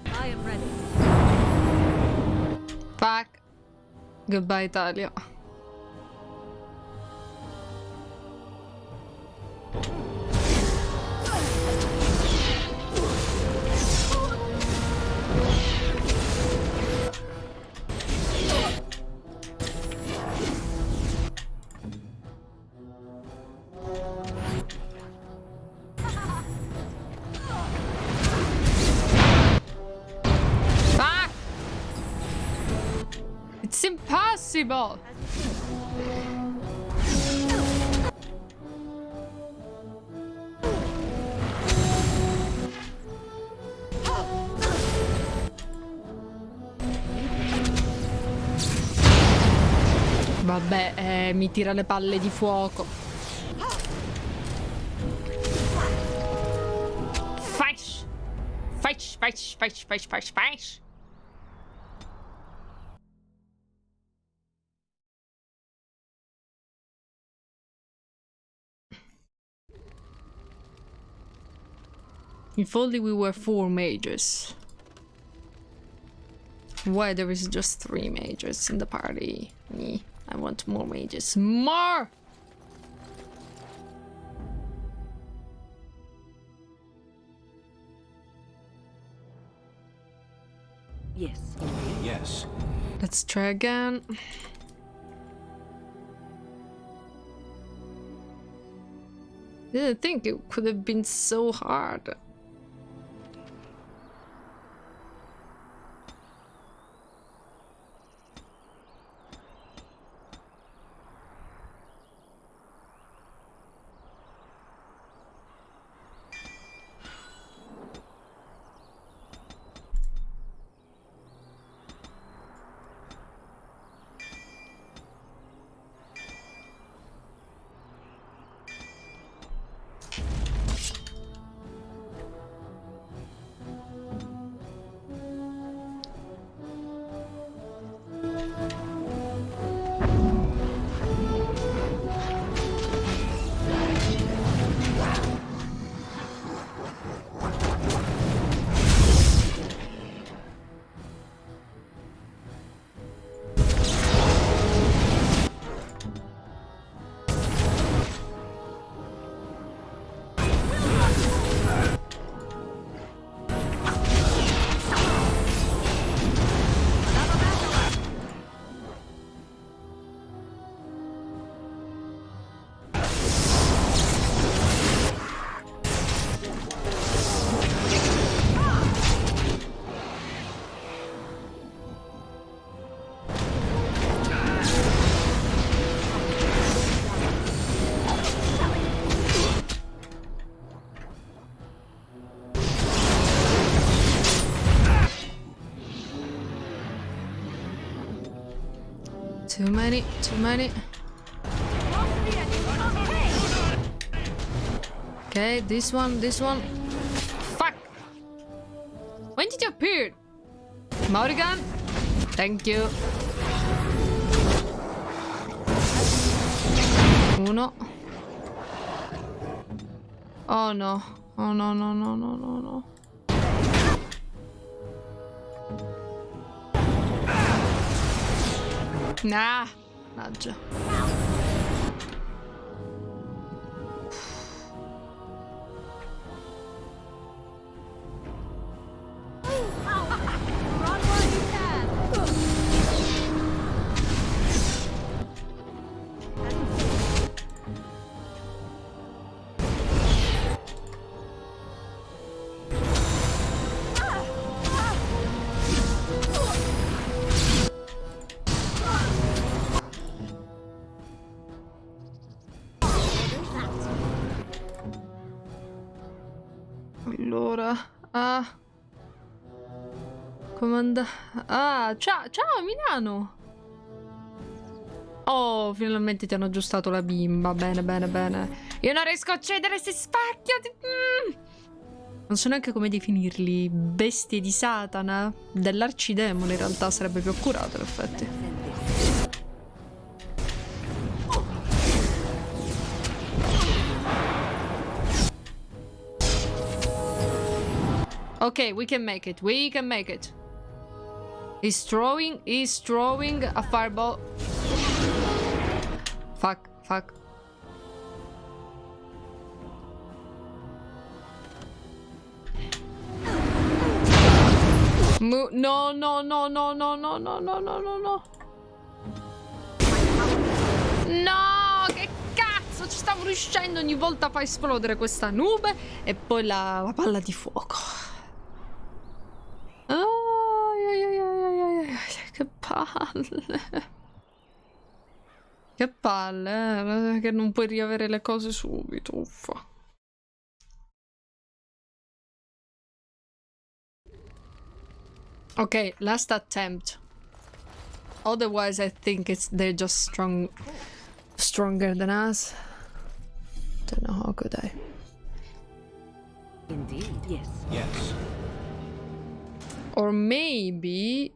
I am ready. Fuck. Goodbye, Italia. It's impossible! Vabbè, mi tira le palle di fuoco. Fais! Fais, fais, fais, fais, fais, fais! If only we were 4 mages. Why there is just 3 mages in the party? Me. I want more mages. More! Yes. Yes. Let's try again. Didn't think it could have been so hard. Too many, too many. Okay, this one, this one. Fuck! When did you appear? Morrigan? Thank you. Uno. Oh no. Oh no, no, no, no, no, no. Nah, mannaggia. Allora, comanda. Ciao, ciao Milano. Oh, finalmente ti hanno aggiustato la bimba. Bene, bene, bene. Io non riesco a cedere se spacchiati. Non so neanche come definirli. Bestie di Satana. Dell'arcidemone in realtà sarebbe più accurato, in effetti. Okay, we can make it. We can make it. He's throwing a fireball. Fuck, fuck. No, no, no, no, no, no, no, no, no, no, no. No, che cazzo, ci stavo riuscendo. Ogni volta fa esplodere questa nube e poi la palla di fuoco. Che palle. Che palle, che non puoi riavere le cose subito. Uffa. Ok, last attempt. Otherwise, I think they're just stronger than us. Don't know how could I. Indeed, yes. Yes. Or maybe.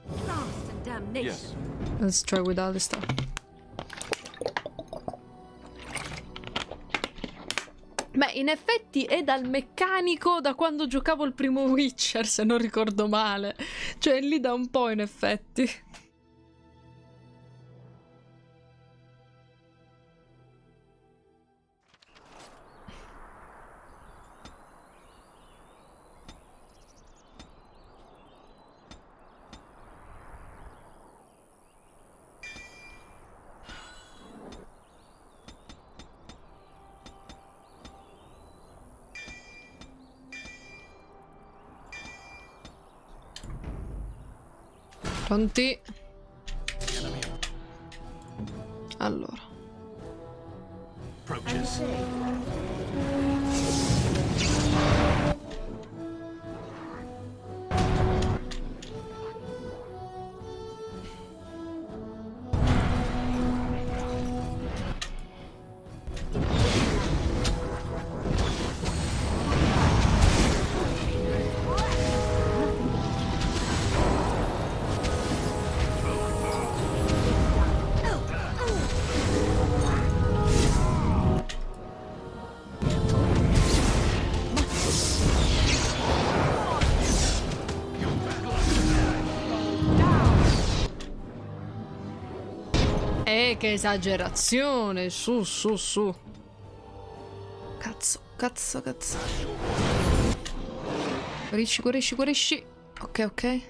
Blast and damnation. Yes. Let's try with other stuff. Beh, in effetti è dal meccanico da quando giocavo il primo Witcher, se non ricordo male. Cioè, lì da un po', in effetti. Pronti? Allora. Approaches. Che esagerazione, su. Cazzo. Guarisci. Ok.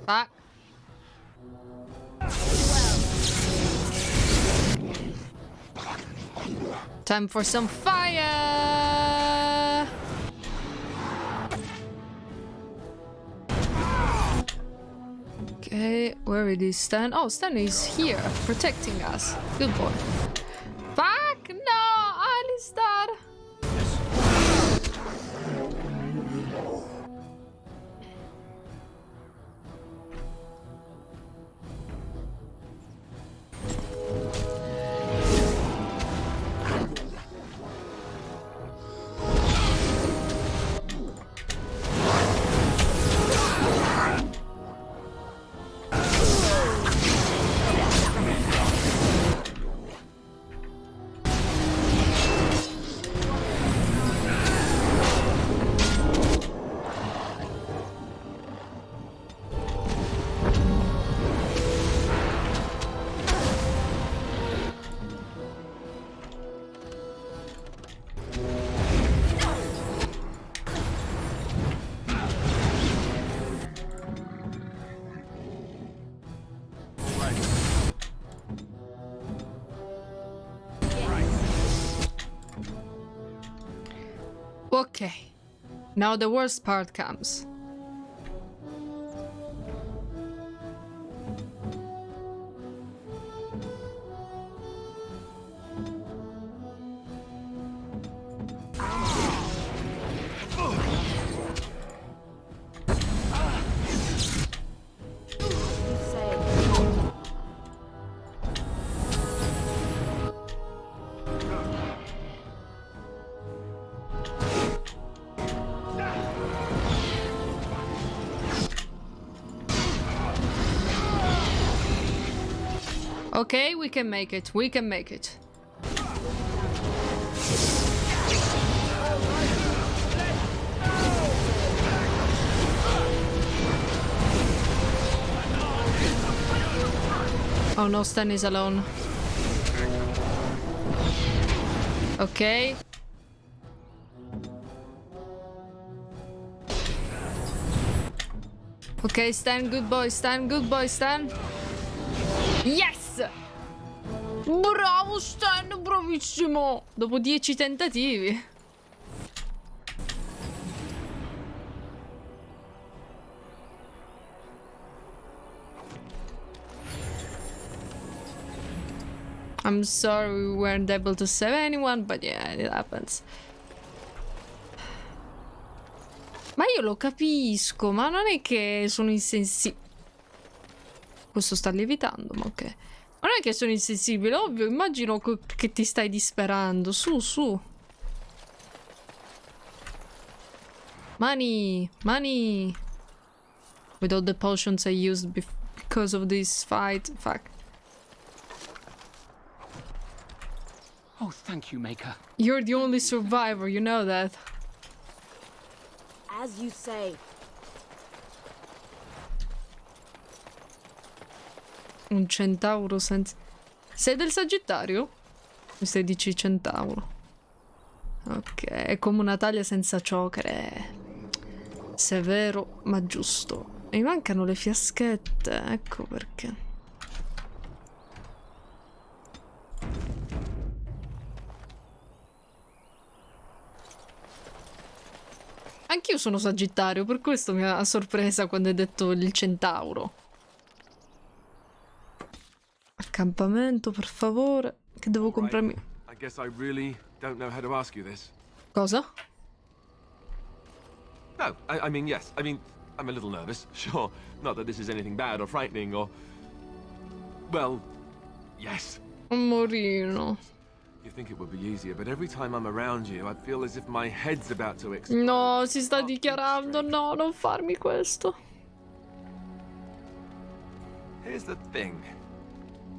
Ah. Time for some fire! Okay, where is Stan? Oh, Stan is here, protecting us. Good boy. Fuck! No! Alistar! Okay, now the worst part comes. Okay, we can make it. Oh no, Stan is alone. Okay. Okay, Stan, good boy, Stan. Yes! Bravo Stan, bravissimo! Dopo 10 tentativi. I'm sorry we weren't able to save anyone, but yeah, it happens. Ma io lo capisco, ma non è che sono insensibile. Questo sta lievitando, ma ok. Non è che sono insensibile, ovvio, immagino che ti stai disperando. Su. Money. With all the potions I used because of this fight. Fuck. Oh, thank you, Maker. You're the only survivor, you know that. As you say. Un centauro senza... Sei del Sagittario? Mi stai dici centauro. Ok, è come una taglia senza ciocere. Severo, ma giusto. Mi mancano le fiaschette, ecco perché. Anch'io sono Sagittario, per questo mi ha sorpresa quando hai detto il centauro. Accampamento, per favore, che devo comprarmi. I guess I really don't know how to ask you this. Cosa? No, I mean, yes. I mean, I'm a little nervous, sure. Not that this is anything bad or frightening or... Well, yes. Morino. You think it would be easier, but every time I'm around you, I feel as if my head's about to explode. No, si sta dichiarando. No, non farmi questo. Here's the thing.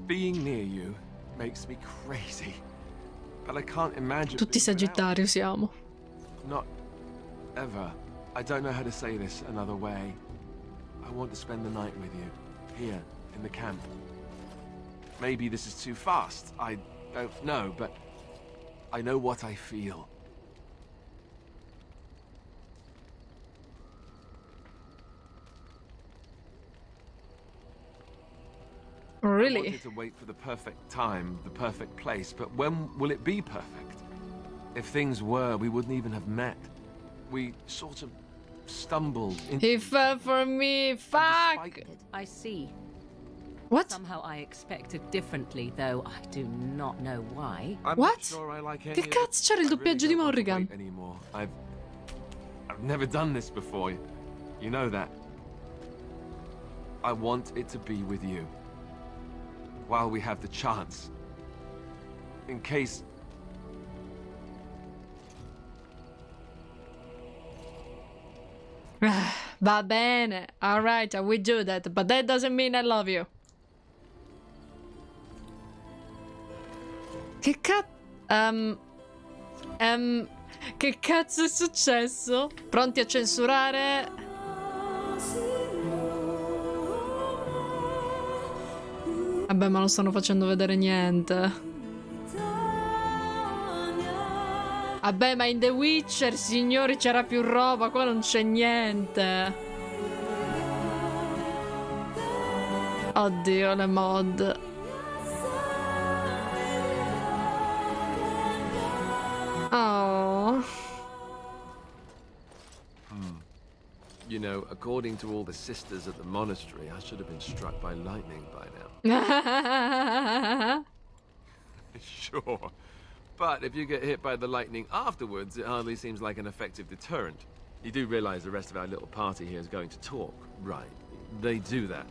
Being near you makes me crazy. But I can't imagine... Tutti Sagittario siamo. Not ever. I don't know how to say this another way. I want to spend the night with you, here, in the camp. Maybe this is too fast. I don't know, but I know what I feel. Really? I wanted to wait for the perfect time, the perfect place, but when will it be perfect? If things were, we wouldn't even have met. We sort of stumbled into... He fell for me, fuck! I see. What? Somehow I expected differently, though I do not know why. I'm What? not sure I like any Che of cazzo c'era il I really doppiaggio di don't want to Morrigan? wait anymore. I've never done this before. You know that. I want it to be with you. While we have the chance. In case... Va bene. Alright, I will do that, but that doesn't mean I love you. Che che cazzo è successo? Pronti a censurare? Vabbè, ma non stanno facendo vedere niente. Vabbè, ma in The Witcher, signori, c'era più roba, qua non c'è niente. Oddio, le mod. Oh. You know, according to all the sisters at the monastery, I should have been struck by lightning by now. Sure. But if you get hit by the lightning afterwards, it hardly seems like an effective deterrent. You do realize the rest of our little party here is going to talk, right? They do that.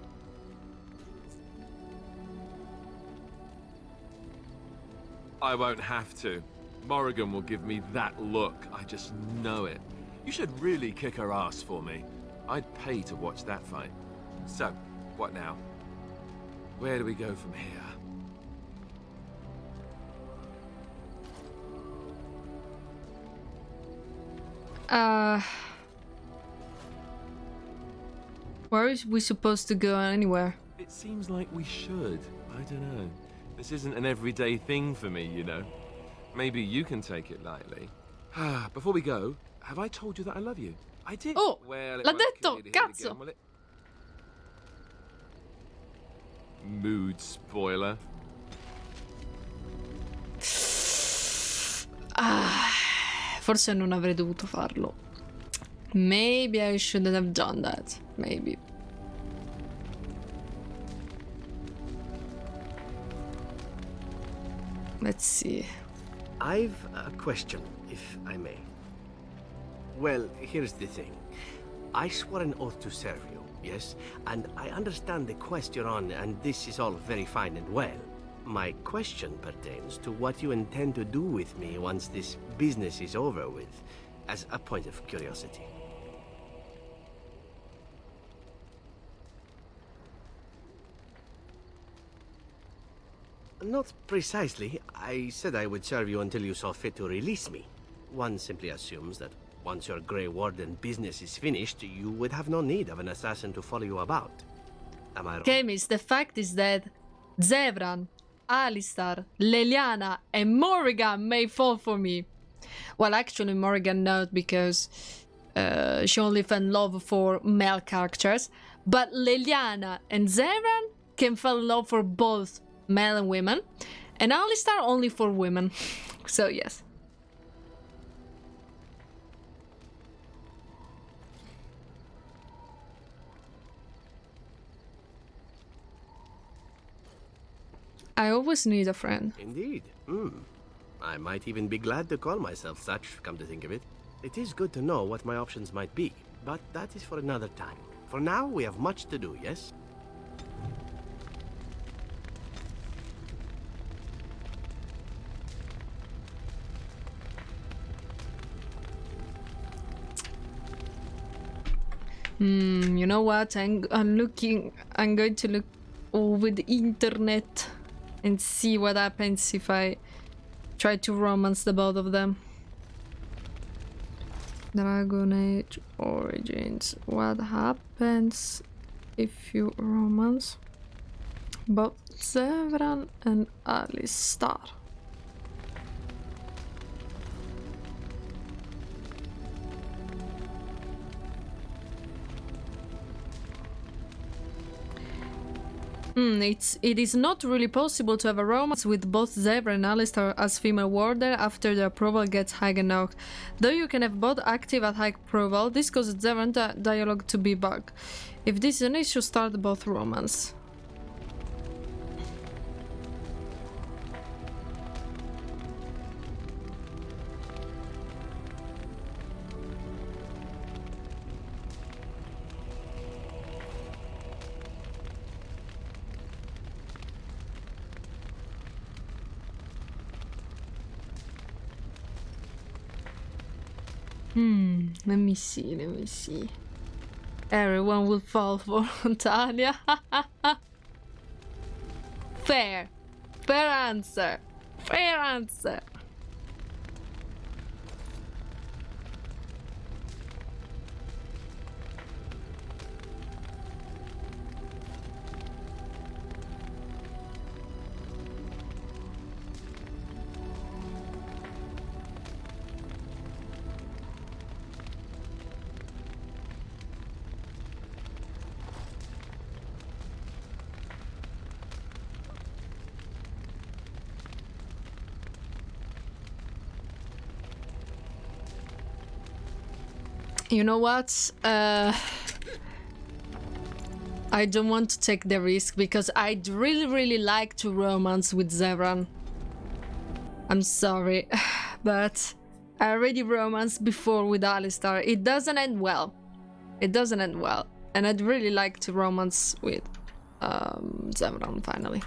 I won't have to. Morrigan will give me that look. I just know it. You should really kick her ass for me. I'd pay to watch that fight. So, what now? Where do we go from here? Where is we supposed to go anywhere? It seems like we should. I don't know. This isn't an everyday thing for me, you know. Maybe you can take it lightly. Before we go, have I told you that I love you? I did. Oh, well, l'ha detto, cazzo. Again, Mood spoiler. Forse non avrei dovuto farlo. Maybe I shouldn't have done that. Maybe. Let's see. I've a question, if I may. Well, here's the thing. I swore an oath to serve you, yes? And I understand the quest you're on, and this is all very fine and well. My question pertains to what you intend to do with me once this business is over with, as a point of curiosity. Not precisely. I said I would serve you until you saw fit to release me. One simply assumes that once your Grey Warden business is finished, you would have no need of an assassin to follow you about. Am I wrong? Chemist, the fact is that Zevran, Alistar, Leliana, and Morrigan may fall for me. Well, actually, Morrigan not, because she only found love for male characters. But Leliana and Zevran can fall in love for both male and women. And Alistar only for women. So, yes. I always need a friend. Indeed. I might even be glad to call myself such, come to think of it. It is good to know what my options might be, but that is for another time. For now, we have much to do, yes? You know what? I'm going to look over the internet and see what happens if I try to romance the both of them. Dragon Age Origins. What happens if you romance both Zevran and Alistar? It is not really possible to have a romance with both Zevran and Alistar as female warder after the approval gets high enough. Though you can have both active at high approval, this causes Zevran dialogue to be bugged. If this is an issue, start both romance. Let me see. Everyone will fall for Talia. Fair answer. You know what? I don't want to take the risk because I'd really like to romance with Zevran. I'm sorry, but I already romanced before with Alistar. It doesn't end well. And I'd really like to romance with Zevran finally.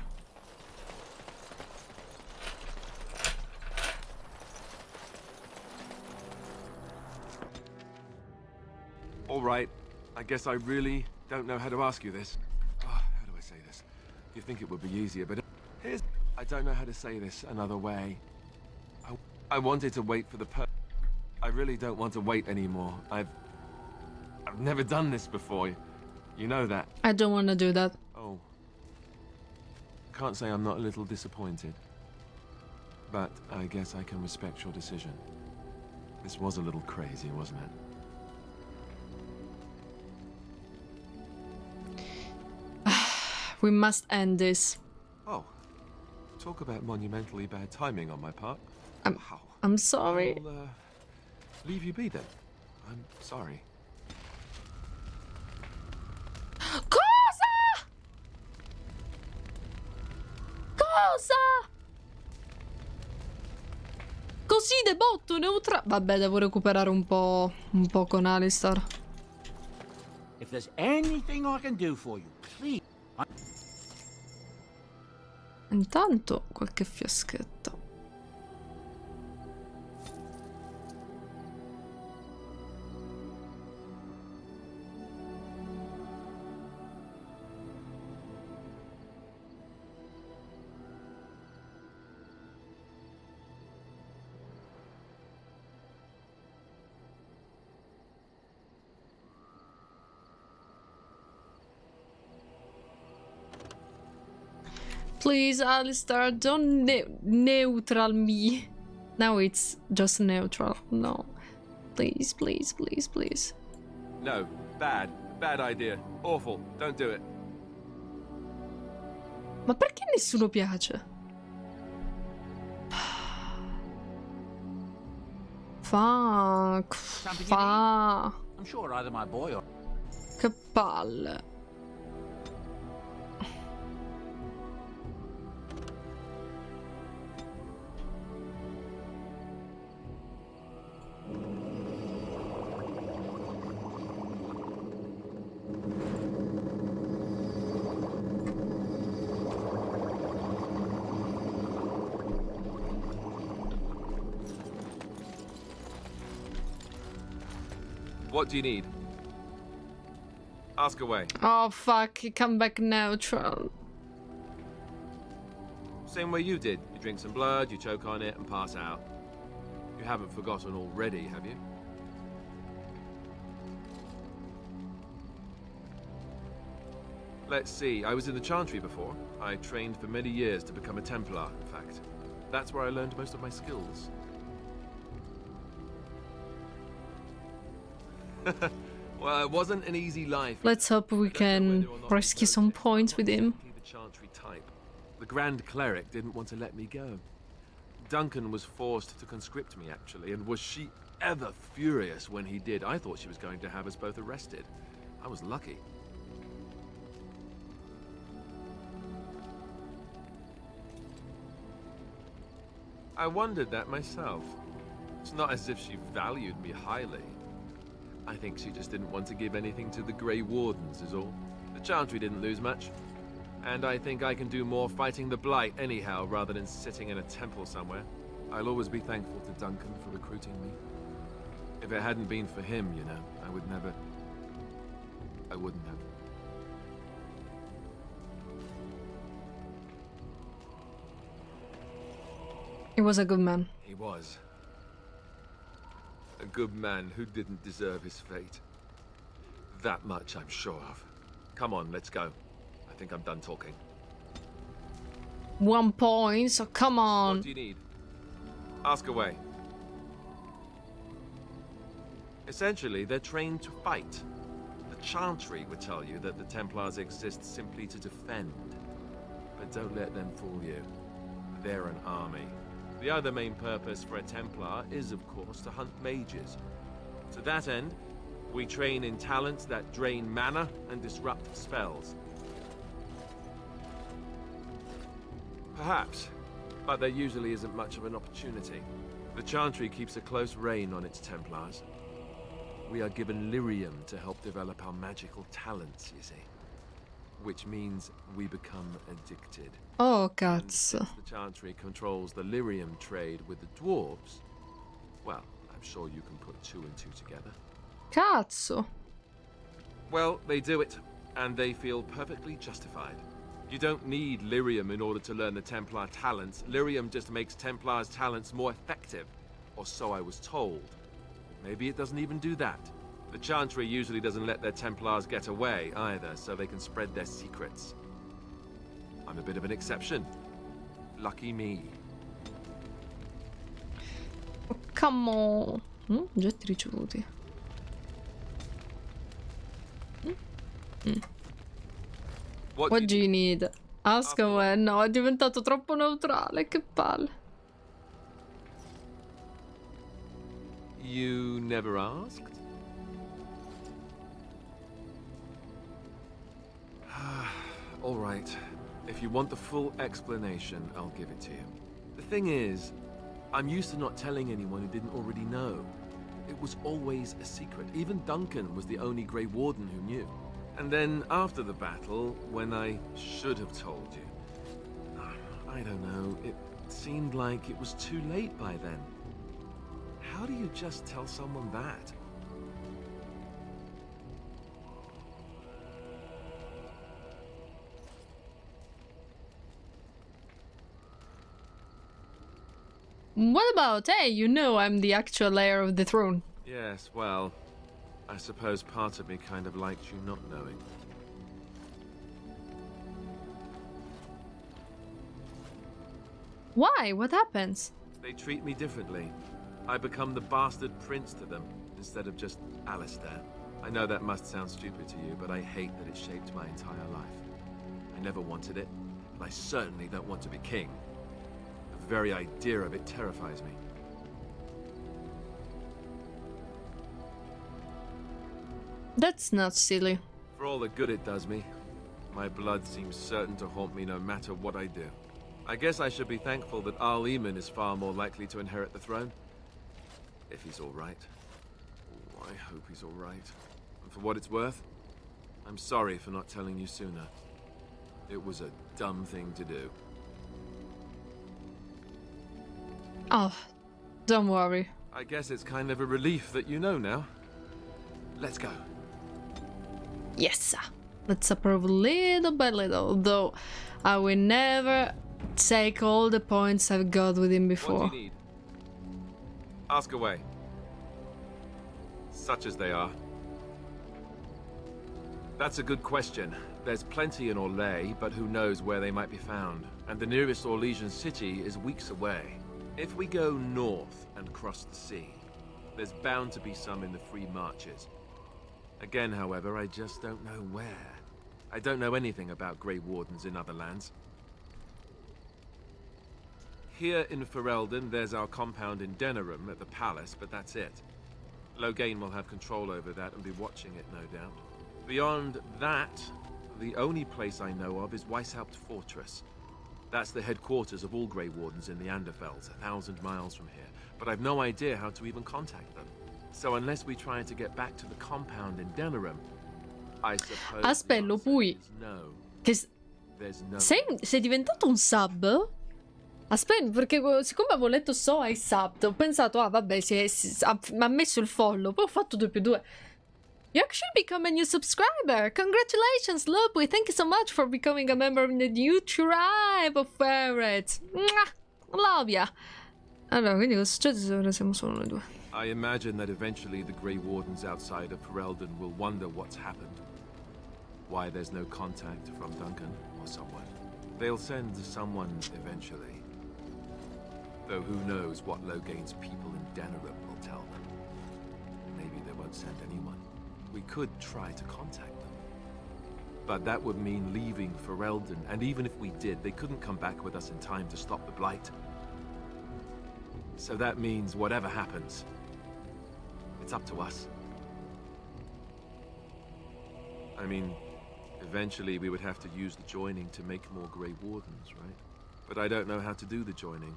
All right. I guess I really don't know how to ask you this. How do I say this? You think it would be easier, but here's... I don't know how to say this another way. I wanted to wait for the I really don't want to wait anymore. I've never done this before. You know that. I don't want to do that. Oh. Can't say I'm not a little disappointed. But I guess I can respect your decision. This was a little crazy, wasn't it? We must end this. Oh. Talk about monumentally bad timing on my part. I'm sorry. I'll leave you be then. I'm sorry. Cosa? Così de botto neutra. Vabbè, devo recuperare un po' con Alistar. If there's anything I can do for you, please. Intanto qualche fiaschetto. Please, Alistair, don't neutral me. Now it's just neutral. No. Please, please, please, please. No, bad. Bad idea. Awful. Don't do it. Ma perché nessuno piace? Fuck. Fa. I'm sure either my boy or... Che palle. What do you need? Ask away. Oh fuck, he come back neutral. Same way you did. You drink some blood, you choke on it, and pass out. You haven't forgotten already, have you? Let's see. I was in the Chantry before. I trained for many years to become a Templar, in fact. That's where I learned most of my skills. Well, it wasn't an easy life. Let's hope we can rescue some points with him. The Chantry type. The Grand Cleric didn't want to let me go. Duncan was forced to conscript me, actually, and was she ever furious when he did. I thought she was going to have us both arrested. I was lucky. I wondered that myself. It's not as if she valued me highly. I think she just didn't want to give anything to the Grey Wardens is all. The Chantry didn't lose much. And I think I can do more fighting the Blight anyhow, rather than sitting in a temple somewhere. I'll always be thankful to Duncan for recruiting me. If it hadn't been for him, you know, I wouldn't have. He was a good man. He was. A good man who didn't deserve his fate. That much I'm sure of. Come on, let's go. I think I'm done talking. 1 point, so come on. What do you need? Ask away. Essentially, they're trained to fight. The Chantry would tell you that the Templars exist simply to defend. But don't let them fool you. They're an army. The other main purpose for a Templar is, of course, to hunt mages. To that end, we train in talents that drain mana and disrupt spells. Perhaps, but there usually isn't much of an opportunity. The Chantry keeps a close rein on its Templars. We are given lyrium to help develop our magical talents, you see. Which means we become addicted. Oh, cazzo. The Chantry controls the lyrium trade with the dwarves. Well, I'm sure you can put 2 and 2 together. Cazzo. Well, they do it, and they feel perfectly justified. You don't need lyrium in order to learn the Templar talents. Lyrium just makes Templars' talents more effective, or so I was told. Maybe it doesn't even do that. The Chantry usually doesn't let their Templars get away either, so they can spread their secrets. I'm a bit of an exception. Lucky me. Oh, come on. Oggetti ricevuti. What do you need? Ask away. No, è diventato troppo neutrale, che palle. You never asked? All right. If you want the full explanation, I'll give it to you. The thing is, I'm used to not telling anyone who didn't already know. It was always a secret. Even Duncan was the only Grey Warden who knew. And then after the battle, when I should have told you, I don't know, it seemed like it was too late by then. How do you just tell someone that? What about, hey, you know I'm the actual heir of the throne. Yes, well, I suppose part of me kind of liked you not knowing. Why? What happens? They treat me differently. I become the bastard prince to them, instead of just Alistair. I know that must sound stupid to you, but I hate that it shaped my entire life. I never wanted it, and I certainly don't want to be king. The very idea of it terrifies me. That's not silly. For all the good it does me, my blood seems certain to haunt me no matter what I do. I guess I should be thankful that Al Eamon is far more likely to inherit the throne. If he's all right. Oh, I hope he's all right. And for what it's worth, I'm sorry for not telling you sooner. It was a dumb thing to do. Oh, don't worry. I guess it's kind of a relief that you know now. Let's go. Yes, sir. Let's approve little by little, though I will never take all the points I've got with him before. What do you need? Ask away. Such as they are. That's a good question. There's plenty in Orlais, but who knows where they might be found. And the nearest Orlesian city is weeks away. If we go north and cross the sea, there's bound to be some in the Free Marches. Again, however, I just don't know where. I don't know anything about Grey Wardens in other lands. Here in Ferelden, there's our compound in Denerim at the palace, but that's it. Loghain will have control over that and be watching it, no doubt. Beyond that, the only place I know of is Weishaupt Fortress. That's the headquarters of all Grey Wardens in the Anderfells, 1,000 miles from here. But I've no idea how to even contact them. So unless we try to get back to the compound in Denerim, I suppose Aspello, poi no. che No. sei diventato un sub? Aspetta, perché siccome avevo letto so ai sub, ho pensato, ah vabbè, mi ha messo il follow, poi ho fatto 2+2. You actually become a new subscriber! Congratulations, Lopui! Thank you so much for becoming a member of the new tribe of ferrets! Mwah! Love ya! Allora, quindi cosa succede se ora siamo solo noi due? I imagine that eventually the Grey Wardens outside of Ferelden will wonder what's happened. Why there's no contact from Duncan or someone. They'll send someone eventually. Though who knows what Loghain's people in Denerim will tell them. Maybe they won't send anyone. We could try to contact them. But that would mean leaving Ferelden, and even if we did, they couldn't come back with us in time to stop the Blight. So that means whatever happens, it's up to us. I mean, eventually we would have to use the joining to make more Grey Wardens, right? But I don't know how to do the joining,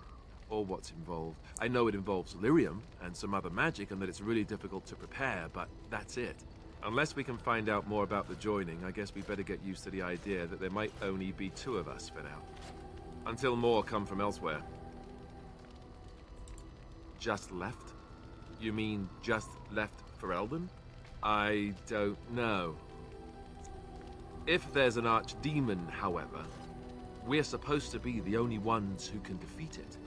or what's involved. I know it involves lyrium and some other magic, and that it's really difficult to prepare, but that's it. Unless we can find out more about the joining, I guess we better get used to the idea that there might only be 2 of us for now. Until more come from elsewhere. Just left? You mean just left Ferelden? I don't know. If there's an archdemon, however, we're supposed to be the only ones who can defeat it.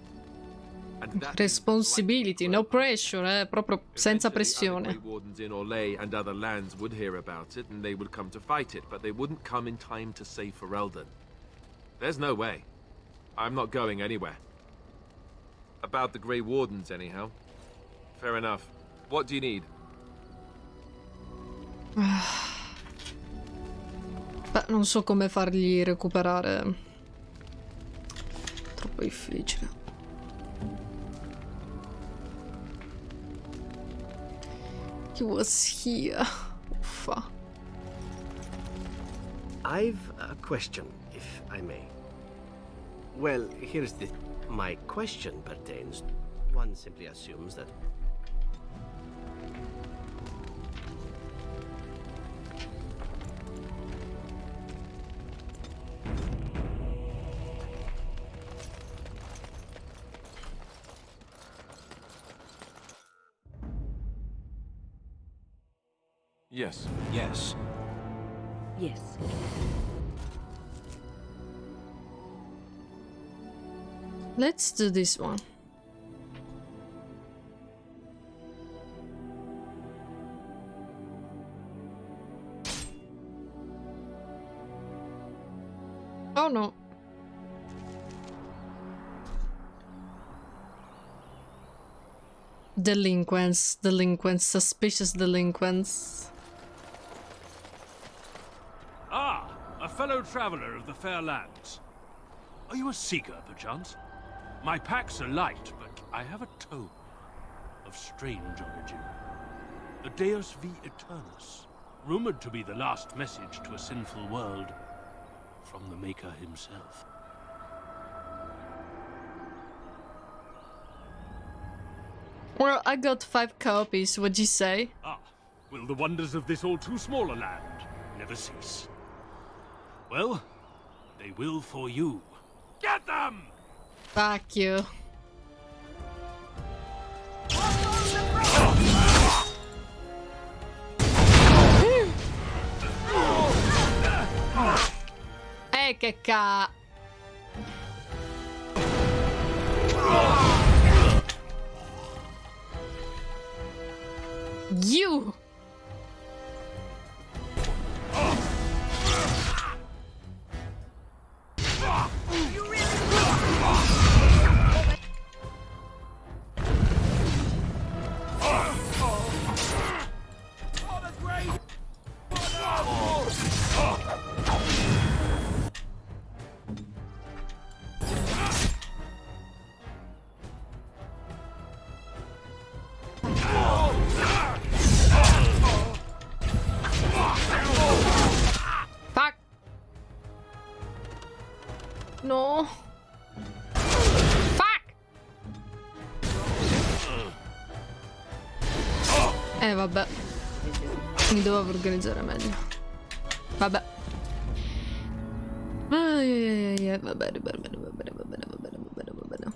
Responsibility, no pressure, proprio senza pressione. Grey Wardens in Orlais and other lands would hear about it, and they would come to fight it, but they wouldn't come in time to save Ferelden. There's no way. I'm not going anywhere. About the Grey Wardens, anyhow. Fair enough. What do you need? Beh, non so come fargli recuperare. Troppo difficile. He was here. Uffa. I've a question, if I may. Well, here's the... My question pertains... One simply assumes that... Yes. Yes. Yes. Let's do this one. Oh no. Delinquents, suspicious delinquents. Ah, a fellow traveler of the fair lands. Are you a seeker, perchance? My packs are light, but I have a tome of strange origin. The Deus V Eternus, rumored to be the last message to a sinful world from the Maker himself. Well, I got 5 copies, what'd you say? Ah, will the wonders of this all too small a land never cease? Well, they will for you. Get them! Fuck you. Che ca... You! Fuck! No! Fuck! Vabbè. Mi dovevo organizzare meglio. Vabbè. Va bene, va bene, va bene, va bene, va bene, va bene, va bene.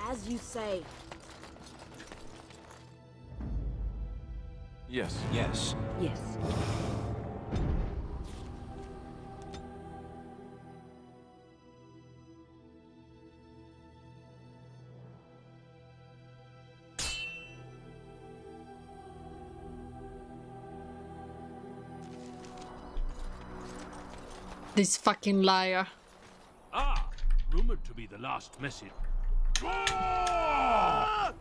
As you say. Yes. Yes. Yes. This fucking liar. Ah, rumored to be the last message. Ah!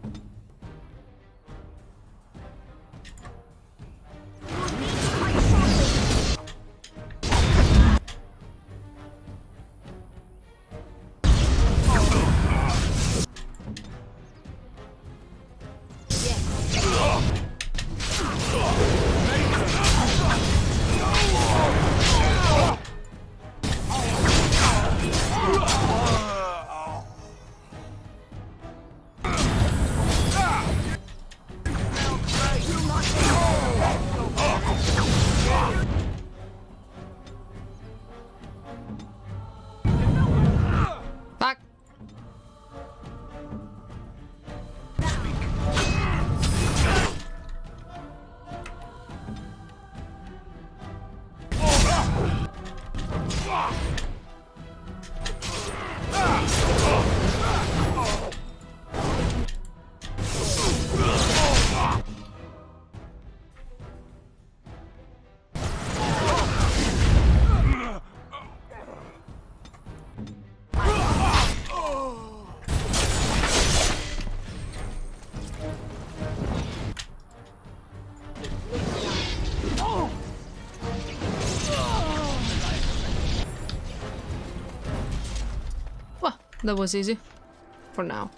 Fuck! Well, that was easy. For now.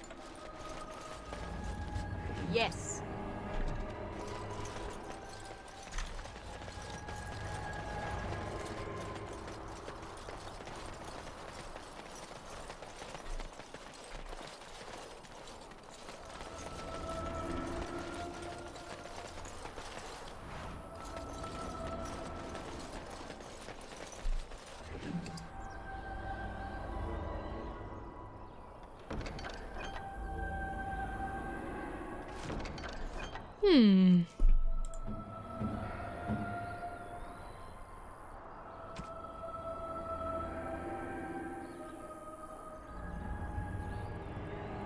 Yes.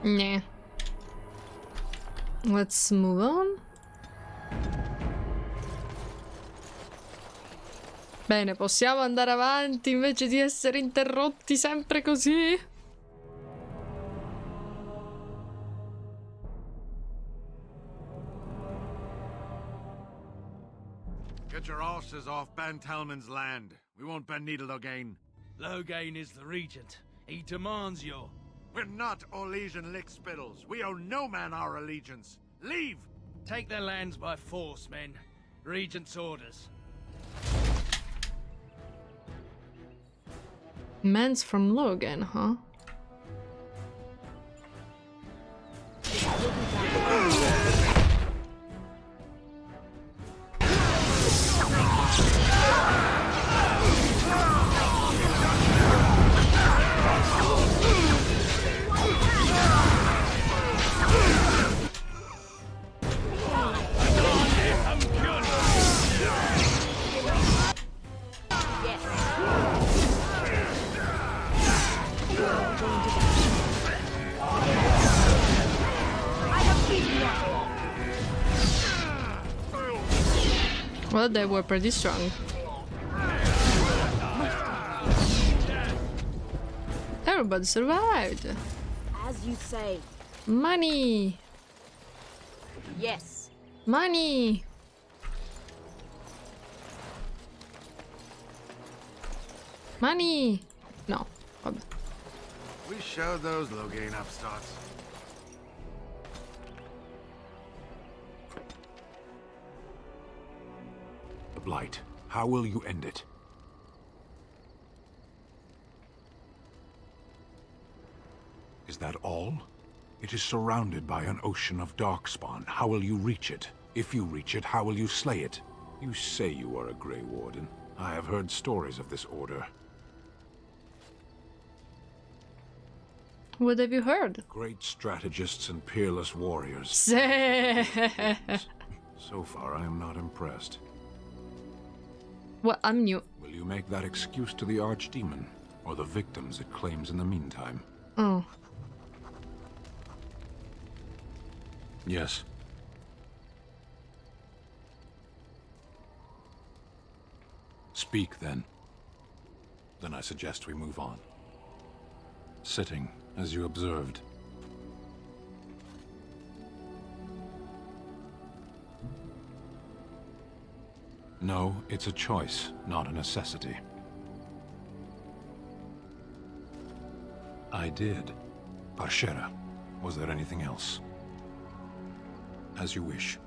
Nah. Let's move on. Bene, possiamo andare avanti invece di essere interrotti sempre così? Get your horses off Ben Talman's land. We won't bend needle again. Loghain is the regent. He demands your... We're not Orlesian lickspittles. We owe no man our allegiance. Leave! Take their lands by force, men. Regent's orders. Man's from Logan, huh? Well, they were pretty strong. Everybody survived. As you say. Money. Yes. Money. Money. No. Vabbè. We showed those Loghain upstarts. The Blight. How will you end it? Is that all? It is surrounded by an ocean of darkspawn. How will you reach it? If you reach it, how will you slay it? You say you are a Grey Warden. I have heard stories of this order. What have you heard? Great strategists and peerless warriors. So far, I am not impressed. Well, I'm new. Will you make that excuse to the Archdemon, or the victims it claims in the meantime? Oh. Yes. Speak, then. Then I suggest we move on. Sitting, as you observed. No, it's a choice, not a necessity. I did. Parshera. Was there anything else? As you wish.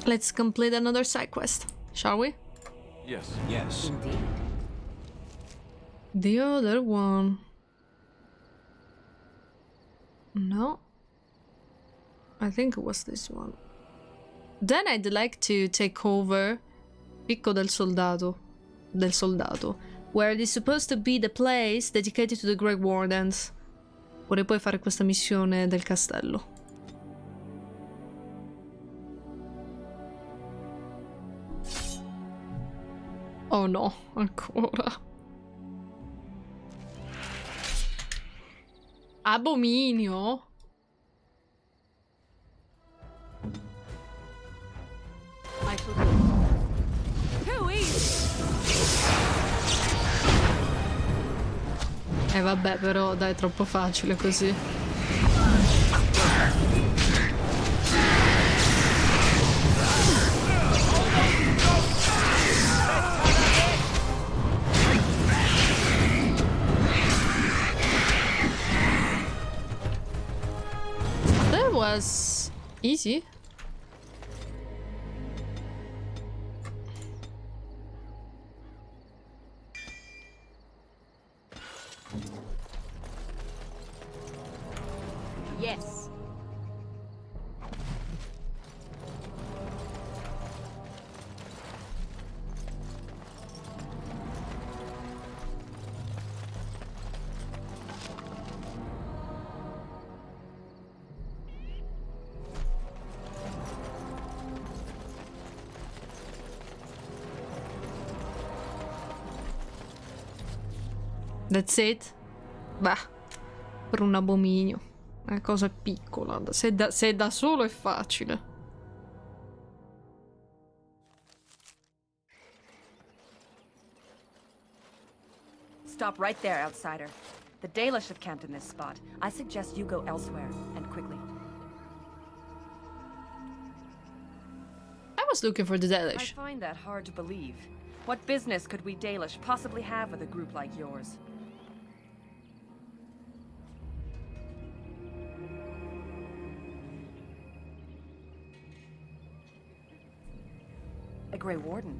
Let's complete another side quest, shall we? Yes. Yes. Indeed. The other one. No. I think it was this one. Then I'd like to take over Picco del Soldato, where it is supposed to be the place dedicated to the Grey Wardens. Vorrei poi fare questa missione del castello. Oh no, ancora. Abominio? I shall do. Too easy. Vabbè, però dai, è troppo facile così. That was easy. Yes. That's it? Bah, per un abominio. Una cosa piccola. Se è da solo è facile. Stop right there, outsider. The Dalish have camped in this spot. I suggest you go elsewhere, and quickly. I was looking for the Dalish. I find that hard to believe. What business could we Dalish possibly have with a group like yours? A Grey Warden?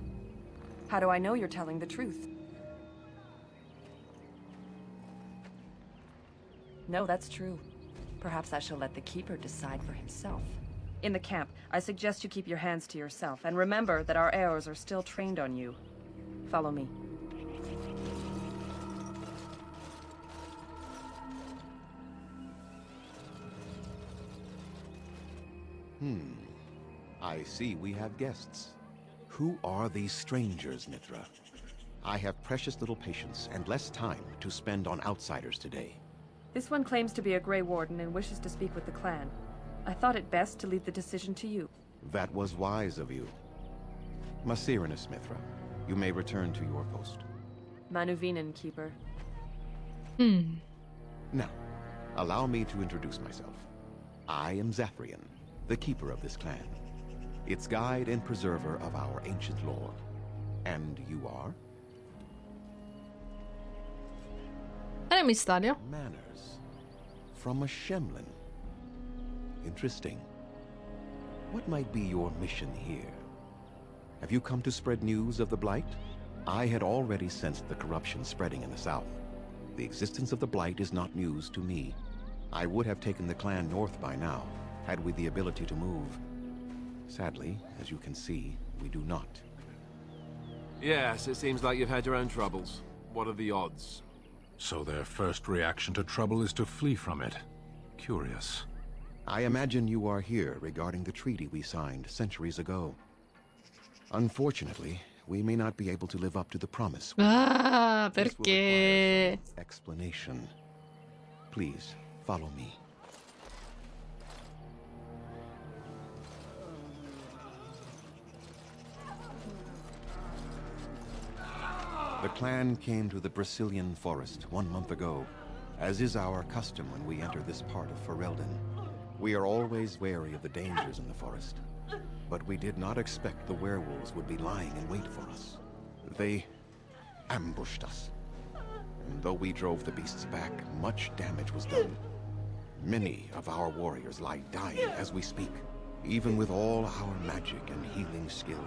How do I know you're telling the truth? No, that's true. Perhaps I shall let the Keeper decide for himself. In the camp, I suggest you keep your hands to yourself, and remember that our arrows are still trained on you. Follow me. I see we have guests. Who are these strangers, Mithra? I have precious little patience and less time to spend on outsiders today. This one claims to be a Grey Warden and wishes to speak with the clan. I thought it best to leave the decision to you. That was wise of you. Maserenus, Mithra, you may return to your post. Manuvinen, Keeper. Now, allow me to introduce myself. I am Zathrian, the keeper of this clan, its guide and preserver of our ancient lore. And you are? My name is Talia. Manners. From a Shemlin. Interesting. What might be your mission here? Have you come to spread news of the Blight? I had already sensed the corruption spreading in the south. The existence of the Blight is not news to me. I would have taken the clan north by now, had we the ability to move. Sadly, as you can see, we do not. Yes, it seems like you've had your own troubles. What are the odds? So their first reaction to trouble is to flee from it. Curious. I imagine you are here regarding the treaty we signed centuries ago. Unfortunately, we may not be able to live up to the promise. Ah, This will perché? require some explanation. Please, follow me. The clan came to the Brazilian forest 1 month ago, as is our custom when we enter this part of Ferelden. We are always wary of the dangers in the forest, but we did not expect the werewolves would be lying in wait for us. They ambushed us, and though we drove the beasts back, much damage was done. Many of our warriors lie dying as we speak. Even with all our magic and healing skill,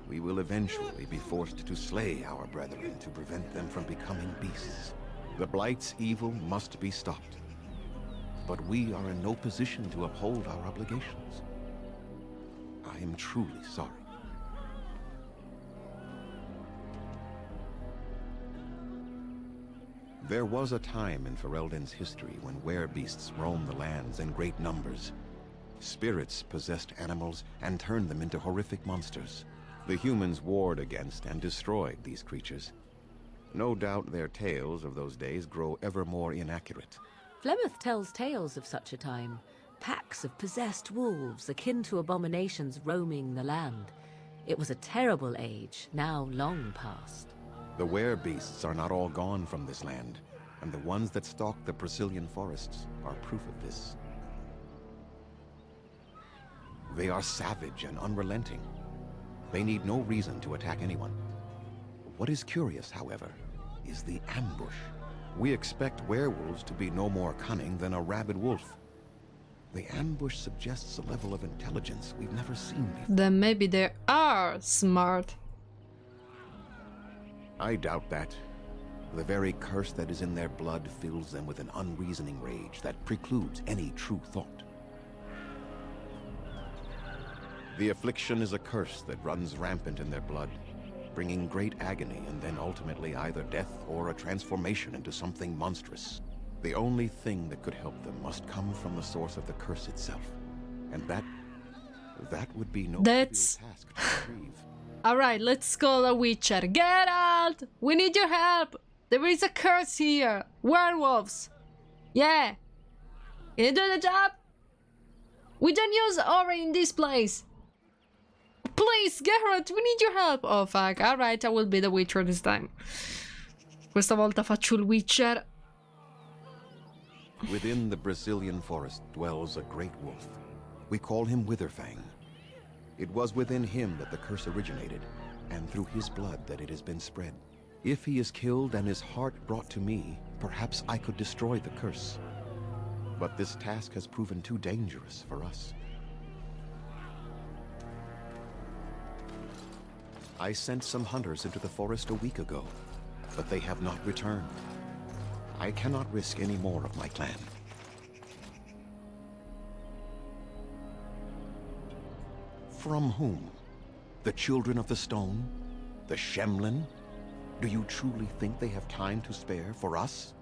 we will eventually be forced to slay our brethren to prevent them from becoming beasts. The Blight's evil must be stopped, but we are in no position to uphold our obligations. I am truly sorry. There was a time in Ferelden's history when werebeasts roamed the lands in great numbers. Spirits possessed animals and turned them into horrific monsters. The humans warred against and destroyed these creatures. No doubt their tales of those days grow ever more inaccurate. Flemeth tells tales of such a time. Packs of possessed wolves akin to abominations roaming the land. It was a terrible age, now long past. The werebeasts are not all gone from this land, and the ones that stalk the Brazilian forests are proof of this. They are savage and unrelenting. They need no reason to attack anyone. What is curious, however, is the ambush. We expect werewolves to be no more cunning than a rabid wolf. The ambush suggests a level of intelligence we've never seen before. Then maybe they are smart. I doubt that. The very curse that is in their blood fills them with an unreasoning rage that precludes any true thought. The affliction is a curse that runs rampant in their blood, bringing great agony and then ultimately either death or a transformation into something monstrous. The only thing that could help them must come from the source of the curse itself. And that would be no trivial task to retrieve. Alright, let's call a Witcher. Geralt! We need your help! There is a curse here. Werewolves. Yeah. Can you do the job? We don't use Ori in this place. Please, Geralt, we need your help. Oh, fuck. Alright, I will be the Witcher this time. Questa volta faccio il Witcher. Within the Brazilian forest dwells a great wolf. We call him Witherfang. It was within him that the curse originated, and through his blood that it has been spread. If he is killed and his heart brought to me, perhaps I could destroy the curse. But this task has proven too dangerous for us. I sent some hunters into the forest a week ago, but they have not returned. I cannot risk any more of my clan. From whom? The Children of the Stone? The Shemlin? Do you truly think they have time to spare for us?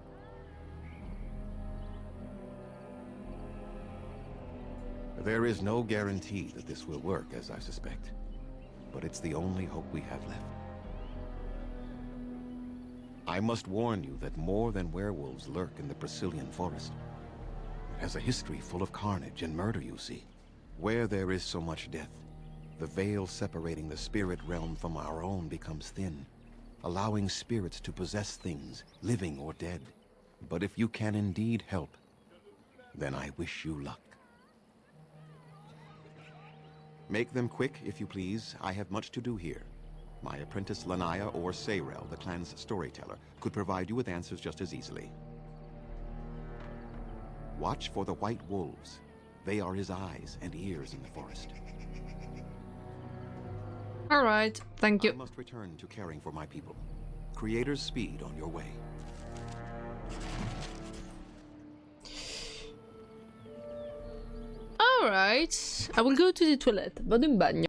There is no guarantee that this will work, as I suspect. But it's the only hope we have left. I must warn you that more than werewolves lurk in the Brazilian forest. It has a history full of carnage and murder, you see. Where there is so much death, the veil separating the spirit realm from our own becomes thin, allowing spirits to possess things, living or dead. But if you can indeed help, then I wish you luck. Make them quick, if you please. I have much to do here. My apprentice Lanaya or Sayrel, the clan's storyteller, could provide you with answers just as easily. Watch for the white wolves. They are his eyes and ears in the forest. All right, thank you. I must return to caring for my people. Creator's speed on your way. All right, I will go to the toilet. Vado in bagno.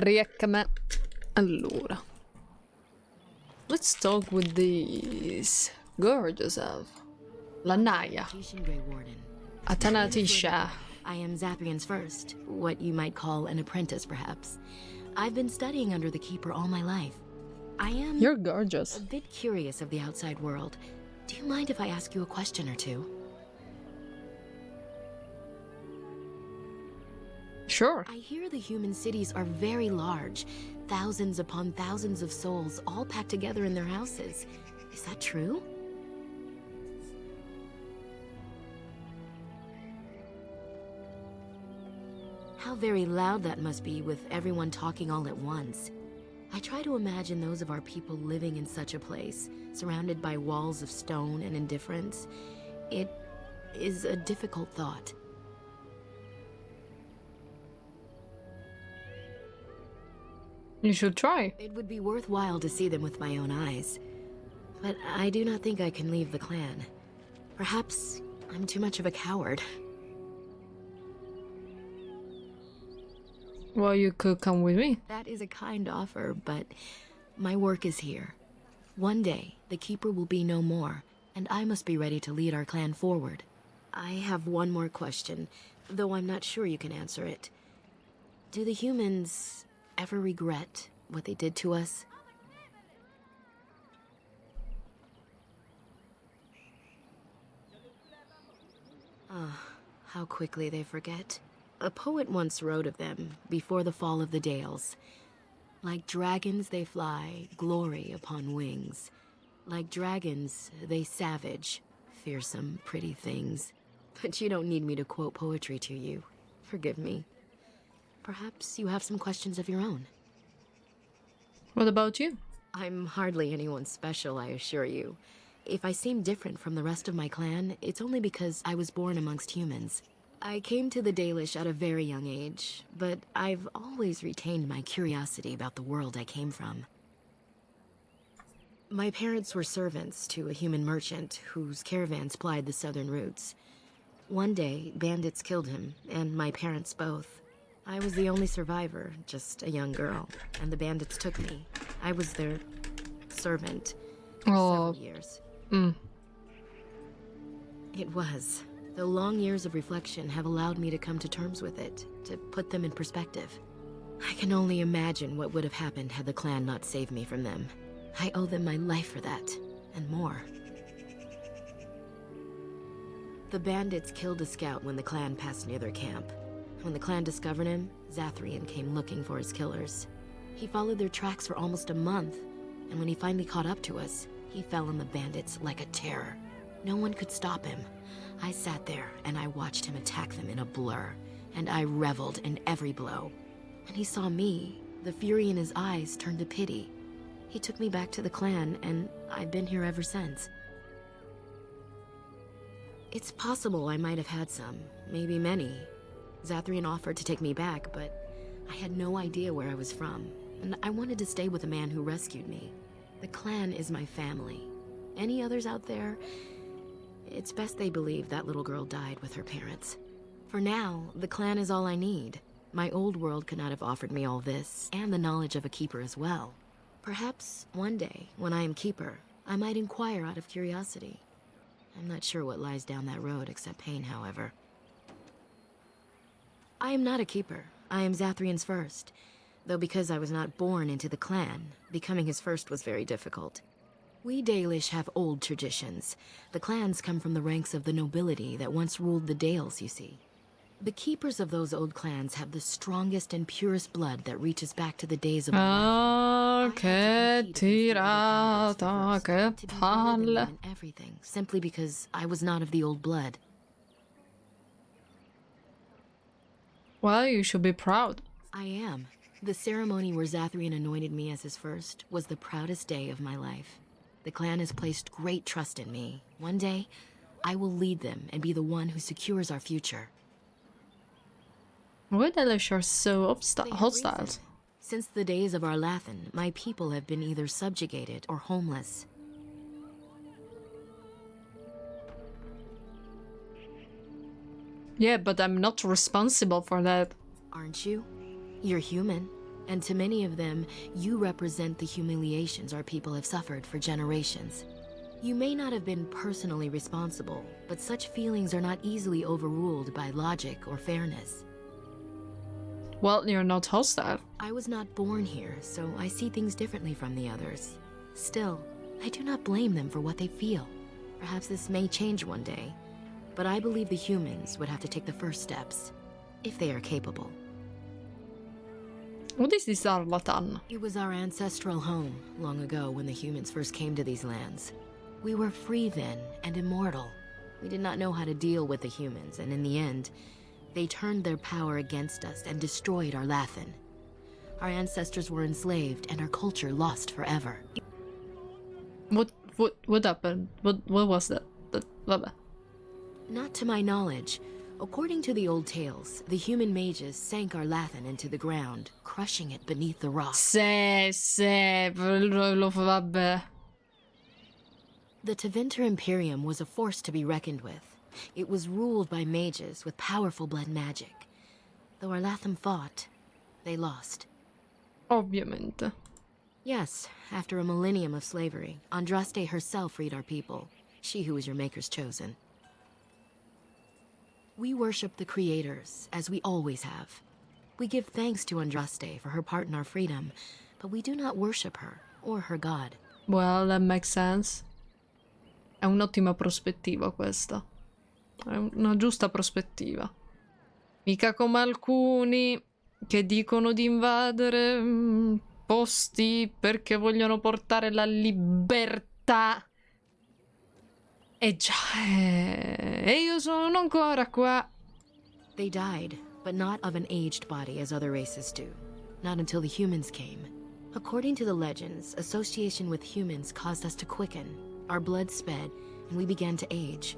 Riecchame. Allora. Let's talk with these gorgeous elf. Lanaya. Atanatisha. I am Zathrian's first, what you might call an apprentice, perhaps. I've been studying under the Keeper all my life. I am... You're gorgeous. A bit curious of the outside world. Do you mind if I ask you a question or two? Sure. I hear the human cities are very large. Thousands upon thousands of souls all packed together in their houses. Is that true? How very loud that must be with everyone talking all at once. I try to imagine those of our people living in such a place, surrounded by walls of stone and indifference. It is a difficult thought. You should try. It would be worthwhile to see them with my own eyes. But I do not think I can leave the clan. Perhaps I'm too much of a coward. Well, you could come with me. That is a kind offer, but my work is here. One day, the Keeper will be no more, and I must be ready to lead our clan forward. I have one more question, though I'm not sure you can answer it. Do the humans ever regret what they did to us? Ah, how quickly they forget. A poet once wrote of them before the fall of the Dales. Like dragons they fly, glory upon wings. Like dragons, they savage, fearsome, pretty things. But you don't need me to quote poetry to you. Forgive me. Perhaps you have some questions of your own. What about you? I'm hardly anyone special, I assure you. If I seem different from the rest of my clan, it's only because I was born amongst humans. I came to the Dalish at a very young age, but I've always retained my curiosity about the world I came from. My parents were servants to a human merchant whose caravans plied the southern routes. One day, bandits killed him, and my parents both. I was the only survivor, just a young girl, and the bandits took me. I was their servant for several years. It was. Though long years of reflection have allowed me to come to terms with it, to put them in perspective. I can only imagine what would have happened had the clan not saved me from them. I owe them my life for that, and more. The bandits killed a scout when the clan passed near their camp. When the clan discovered him, Zathrian came looking for his killers. He followed their tracks for almost a month, and when he finally caught up to us, he fell on the bandits like a terror. No one could stop him. I sat there and I watched him attack them in a blur, and I reveled in every blow. When he saw me, the fury in his eyes turned to pity. He took me back to the clan, and I've been here ever since. It's possible I might have had some, maybe many. Zathrian offered to take me back, but I had no idea where I was from, and I wanted to stay with the man who rescued me. The clan is my family. Any others out there? It's best they believe that little girl died with her parents. For now, the clan is all I need. My old world could not have offered me all this, and the knowledge of a keeper as well. Perhaps one day, when I am keeper, I might inquire out of curiosity. I'm not sure what lies down that road except pain, however. I am not a keeper. I am Zathrian's first. Though because I was not born into the clan, becoming his first was very difficult. We Dalish have old traditions. The clans come from the ranks of the nobility that once ruled the Dales, you see. The keepers of those old clans have the strongest and purest blood that reaches back to the days of che tirata, che palle. Everything, simply because I was not of the old blood. Well, you should be proud. I am. The ceremony where Zathrian anointed me as his first was the proudest day of my life. The clan has placed great trust in me. One day, I will lead them and be the one who secures our future. Why the Dalish are so hostile? Since the days of Arlathan, my people have been either subjugated or homeless. Yeah, but I'm not responsible for that. Aren't you? You're human. And to many of them, you represent the humiliations our people have suffered for generations. You may not have been personally responsible, but such feelings are not easily overruled by logic or fairness. Well, you're not hostile. I was not born here, so I see things differently from the others. Still, I do not blame them for what they feel. Perhaps this may change one day, but I believe the humans would have to take the first steps, if they are capable. What is this Arlatan? It was our ancestral home, long ago when the humans first came to these lands. We were free then, and immortal. We did not know how to deal with the humans, and in the end, they turned their power against us and destroyed our Lathan. Our ancestors were enslaved, and our culture lost forever. What happened? What was that? Not to my knowledge. According to the old tales, the human mages sank our Lathan into the ground, crushing it beneath the rock. Vabbè. The Tevinter Imperium was a force to be reckoned with. It was ruled by mages with powerful blood magic. Though our Lathan fought, they lost. Ovviamente. Yes, after a millennium of slavery, Andraste herself freed our people, she who was your maker's chosen. We worship the creators, as we always have. We give thanks to Andraste for her part in our freedom, but we do not worship her or her god. Well, that makes sense. È un'ottima prospettiva questa. È una giusta prospettiva. Mica come alcuni che dicono di invadere posti perché vogliono portare la libertà. E già, e io sono ancora qua. They died, but not of an aged body as other races do. Not until the humans came. According to the legends, association with humans caused us to quicken. Our blood sped, and we began to age.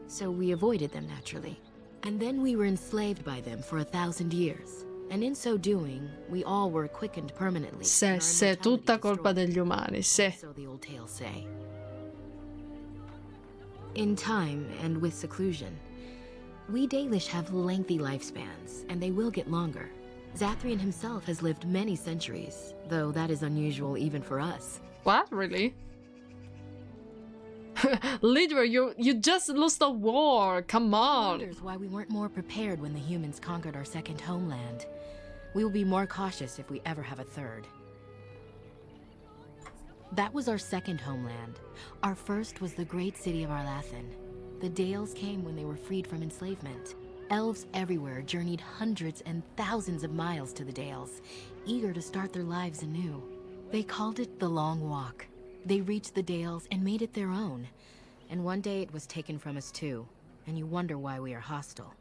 So we avoided them naturally. And then we were enslaved by them for 1,000 years. And in so doing, we all were quickened permanently. Se, tutta colpa degli umani, se. So the old tales say. In time, and with seclusion, we Dalish have lengthy lifespans, and they will get longer. Zathrian himself has lived many centuries, though that is unusual even for us. What? Really? Leader, you just lost a war. Come on. Wonders why we weren't more prepared when the humans conquered our second homeland. We will be more cautious if we ever have a third. That was our second homeland. Our first was the great city of Arlathan. The Dales came when they were freed from enslavement. Elves everywhere journeyed hundreds and thousands of miles to the Dales, eager to start their lives anew. They called it the Long Walk. They reached the Dales and made it their own. And one day it was taken from us too, and you wonder why we are hostile.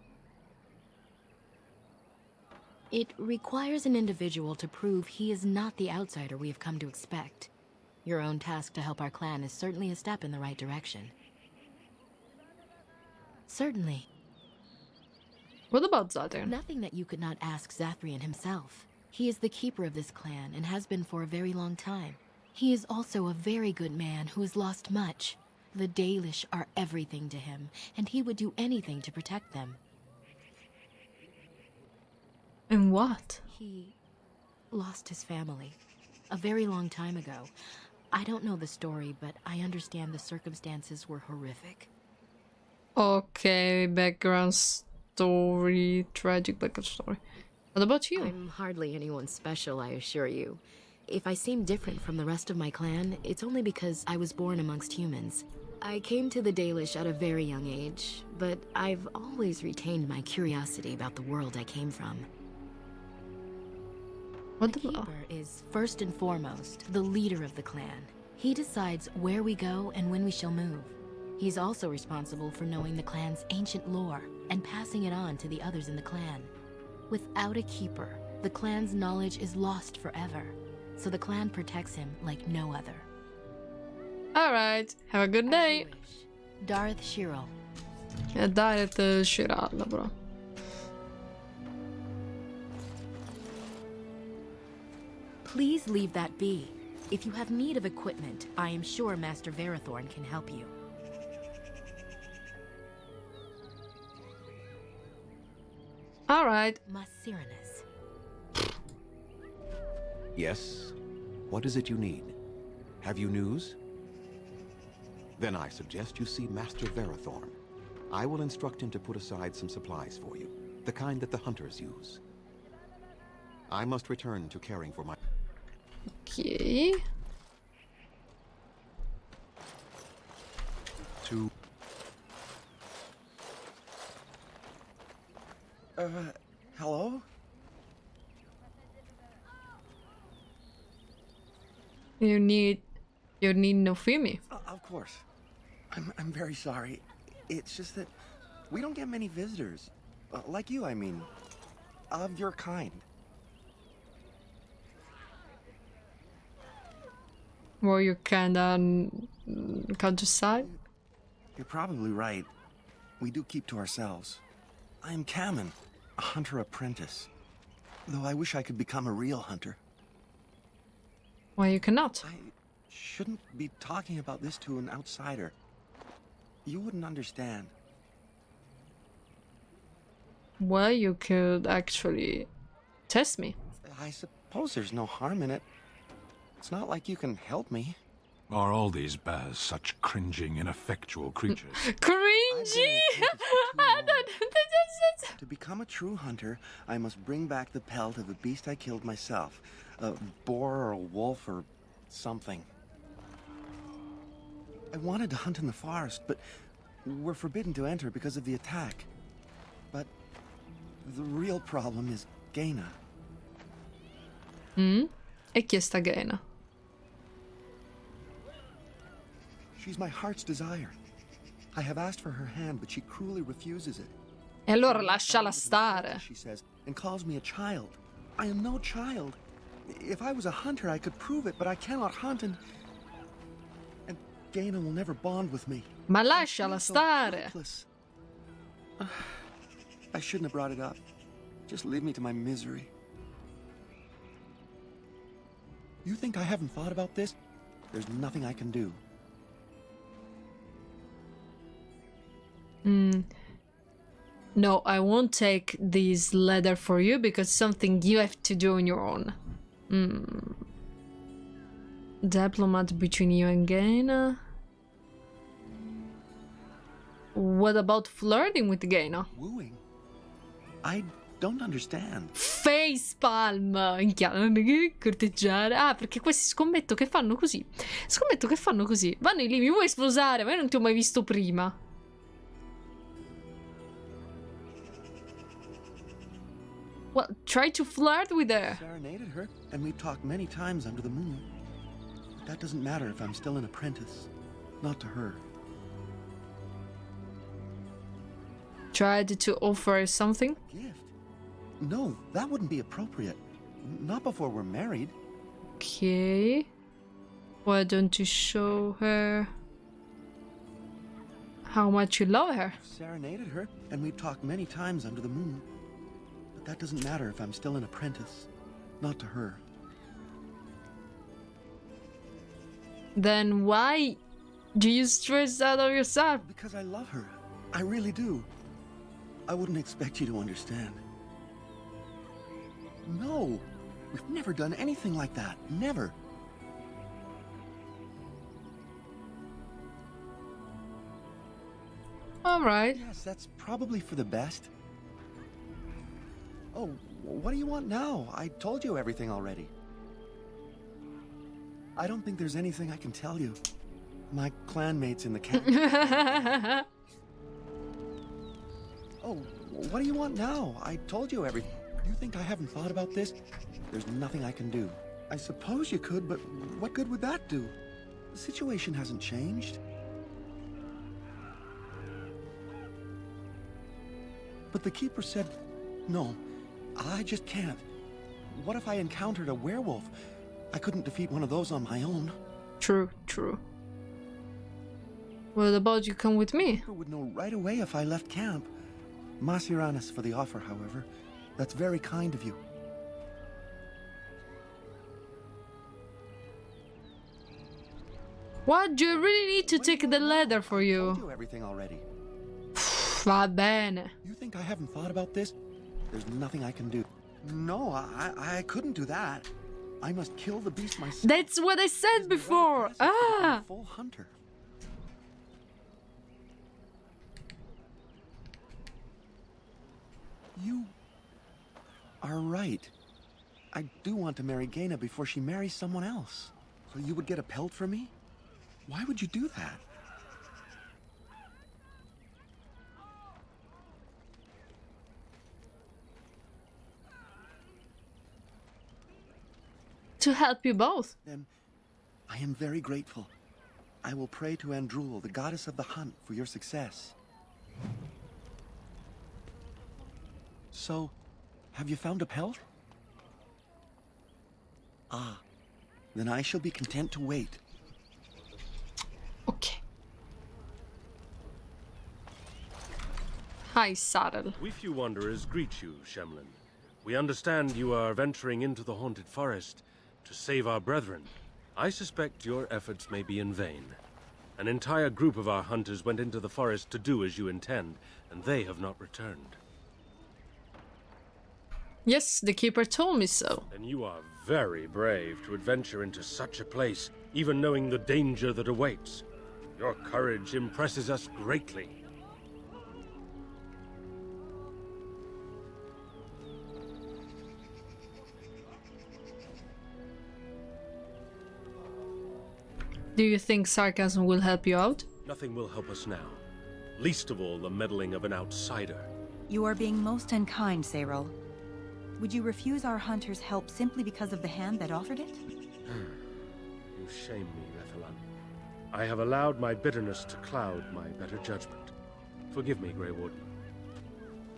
It requires an individual to prove he is not the outsider we have come to expect. Your own task to help our clan is certainly a step in the right direction. Certainly. What about Zathrian? Nothing that you could not ask Zathrian himself. He is the keeper of this clan and has been for a very long time. He is also a very good man who has lost much. The Dalish are everything to him, and he would do anything to protect them. And what? He lost his family a very long time ago. I don't know the story, but I understand the circumstances were horrific. Okay, background story, tragic background story. What about you? I'm hardly anyone special, I assure you. If I seem different from the rest of my clan, it's only because I was born amongst humans. I came to the Dalish at a very young age, but I've always retained my curiosity about the world I came from. What the keeper is, first and foremost, the leader of the clan. He decides where we go and when we shall move. He's also responsible for knowing the clan's ancient lore and passing it on to the others in the clan. Without a keeper, the clan's knowledge is lost forever, so the clan protects him like no other. Alright, have a good day. Darth Shirel. Darth Shirel, bro. Please leave that be. If you have need of equipment, I am sure Master Verathorn can help you. Alright. Masiranis. Yes? What is it you need? Have you news? Then I suggest you see Master Verathorn. I will instruct him to put aside some supplies for you, the kind that the hunters use. I must return to caring for my... Okay. To... Hello? You need Nofumi. Of course. I'm very sorry. It's just that we don't get many visitors. Like you, I mean. Of your kind. Were you kinda countryside? You're probably right. We do keep to ourselves. I am Kamen, a hunter apprentice. Though I wish I could become a real hunter. Why you cannot? I shouldn't be talking about this to an outsider. You wouldn't understand. Well, you could actually test me. I suppose there's no harm in it. It's not like you can help me. Are all these bears such cringing, ineffectual creatures? Cringy! To become a true hunter, I must bring back the pelt of a beast I killed myself. A boar or a wolf or something. I wanted to hunt in the forest, but we're forbidden to enter because of the attack. But the real problem is Gaina. E chi è sta Gaina? She's my heart's desire. I have asked for her hand, but she cruelly refuses it. E allora lasciala stare. She says, and calls me a child. I am no child. If I was a hunter, I could prove it, but I cannot hunt, and Gaina will never bond with me. Ma lasciala stare. I shouldn't have brought it up. Just leave me to my misery. You think I haven't thought about this? There's nothing I can do. No, I won't take this letter for you because something you have to do on your own. Diplomat between you and Gaina. What about flirting with Gaina? Wooing? I don't understand. Facepalm! Corteggiare. Ah, perché questi scommetto che fanno così. Scommetto che fanno così. Vanno lì, mi vuoi sposare? Ma io non ti ho mai visto prima. Well, try to flirt with her. Serenaded her, and we've talked many times under the moon. But that doesn't matter if I'm still an apprentice. Not to her. Tried to offer her something? Gift? No, that wouldn't be appropriate. Not before we're married. Okay. Why don't you show her how much you love her? I've serenaded her, and we've talked many times under the moon. But that doesn't matter if I'm still an apprentice. Not to her. Then why do you stress out of yourself? Because I love her. I really do. I wouldn't expect you to understand. No! We've never done anything like that. Never. Alright. Yes, that's probably for the best. Oh, what do you want now? I told you everything already. I don't think there's anything I can tell you. My clanmates in the camp. Oh, what do you want now? I told you everything. You think I haven't thought about this? There's nothing I can do. I suppose you could, but what good would that do? The situation hasn't changed. But the Keeper said, no, I just can't. What if I encountered a werewolf? I couldn't defeat one of those on my own. True, true. What about you come with me? The Keeper would know right away if I left camp. Masiranis for the offer, however. That's very kind of you. What? Do you really need to take the letter for you? I told you everything already. Va bene. You think I haven't thought about this? There's nothing I can do. No, I couldn't do that. I must kill the beast myself. That's what I said before. Ah. Full hunter. You are right. I do want to marry Gaina before she marries someone else. So you would get a pelt for me? Why would you do that? To help you both. Then I am very grateful. I will pray to Andrul, the goddess of the hunt, for your success. So, have you found a pelt? Ah, then I shall be content to wait. Okay. Hi, Saddle. We few wanderers greet you, Shemlin. We understand you are venturing into the haunted forest to save our brethren. I suspect your efforts may be in vain. An entire group of our hunters went into the forest to do as you intend, and they have not returned. Yes, the keeper told me so. And you are very brave to adventure into such a place, even knowing the danger that awaits. Your courage impresses us greatly. Do you think sarcasm will help you out? Nothing will help us now. Least of all, the meddling of an outsider. You are being most unkind, Cyril. Would you refuse our hunter's help simply because of the hand that offered it? You shame me, Rethalan. I have allowed my bitterness to cloud my better judgment. Forgive me, Grey Warden.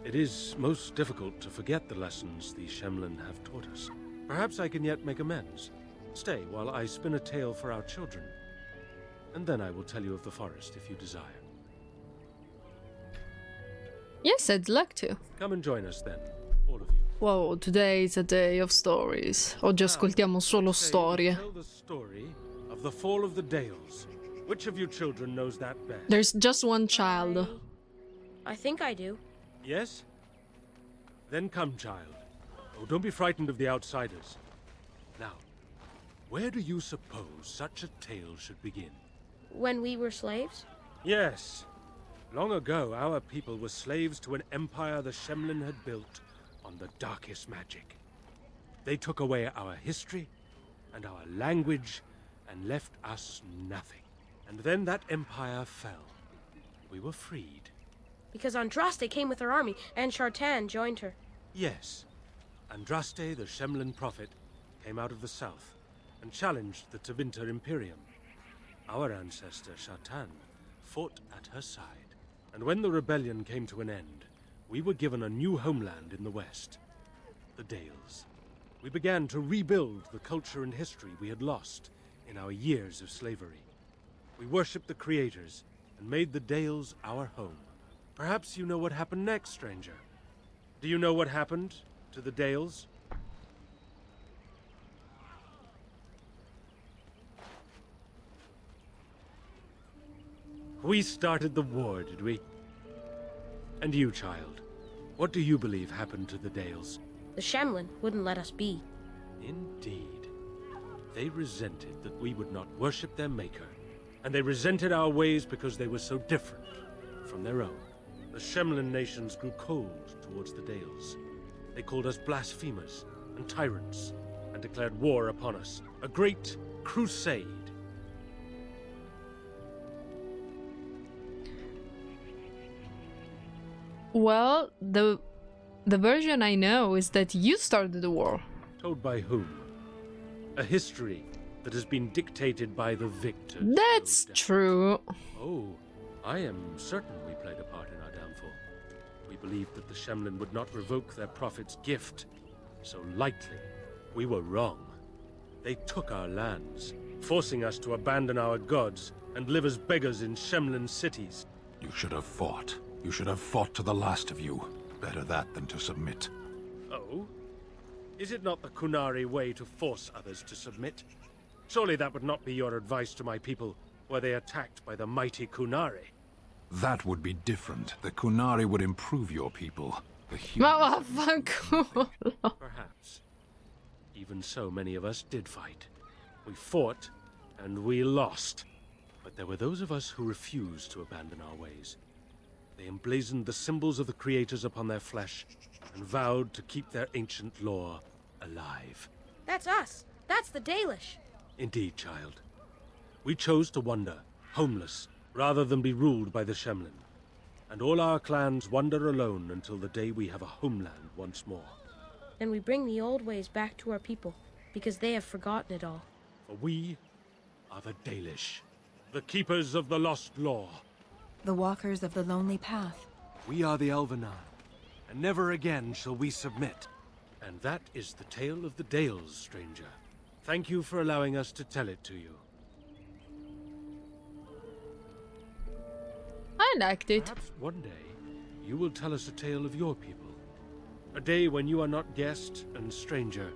It is most difficult to forget the lessons the Shemlin have taught us. Perhaps I can yet make amends. Stay while I spin a tale for our children. And then I will tell you of the forest if you desire. Yes, I'd like to. Come and join us then, all of you. Wow, today is a day of stories. Oggi ascoltiamo solo storie. Tell the story of the fall of the Dales. Which of you children knows that best? There's just one child. I think I do. Yes? Then come, child. Oh, don't be frightened of the outsiders. Now, where do you suppose such a tale should begin? When we were slaves? Yes. Long ago, our people were slaves to an empire the Shemlin had built on the darkest magic. They took away our history and our language and left us nothing. And then that empire fell. We were freed. Because Andraste came with her army, and Shartan joined her. Yes. Andraste, the Shemlin prophet, came out of the south and challenged the Tevinter Imperium. Our ancestor, Shartan, fought at her side. And when the rebellion came to an end, we were given a new homeland in the west, the Dales. We began to rebuild the culture and history we had lost in our years of slavery. We worshipped the creators and made the Dales our home. Perhaps you know what happened next, stranger. Do you know what happened to the Dales? We started the war, did we? And you, child, what do you believe happened to the Dales? The Shemlin wouldn't let us be. Indeed. They resented that we would not worship their maker, and they resented our ways because they were so different from their own. The Shemlin nations grew cold towards the Dales. They called us blasphemers and tyrants, and declared war upon us, a great crusade. Well, the version I know is that you started the war. Told by whom? A history that has been dictated by the victors. That's true. Oh, I am certain we played a part in our downfall. We believed that the Shemlin would not revoke their prophet's gift so lightly. We were wrong. They took our lands, forcing us to abandon our gods and live as beggars in Shemlin cities. You should have fought. You should have fought to the last of you. Better that than to submit. Oh? Is it not the Kunari way to force others to submit? Surely that would not be your advice to my people, were they attacked by the mighty Kunari. That would be different. The Kunari would improve your people. The humans... Perhaps. Even so, many of us did fight. We fought, and we lost. But there were those of us who refused to abandon our ways. They emblazoned the symbols of the creators upon their flesh, and vowed to keep their ancient lore alive. That's us. That's the Dalish. Indeed, child. We chose to wander, homeless, rather than be ruled by the Shemlin. And all our clans wander alone until the day we have a homeland once more. And we bring the old ways back to our people, because they have forgotten it all. For we are the Dalish, the keepers of the lost lore. The walkers of the lonely path. We are the Elvenar, and never again shall we submit. And that is the tale of the Dales, stranger. Thank you for allowing us to tell it to you. I liked it. Perhaps one day you will tell us a tale of your people. A day when you are not guest and stranger,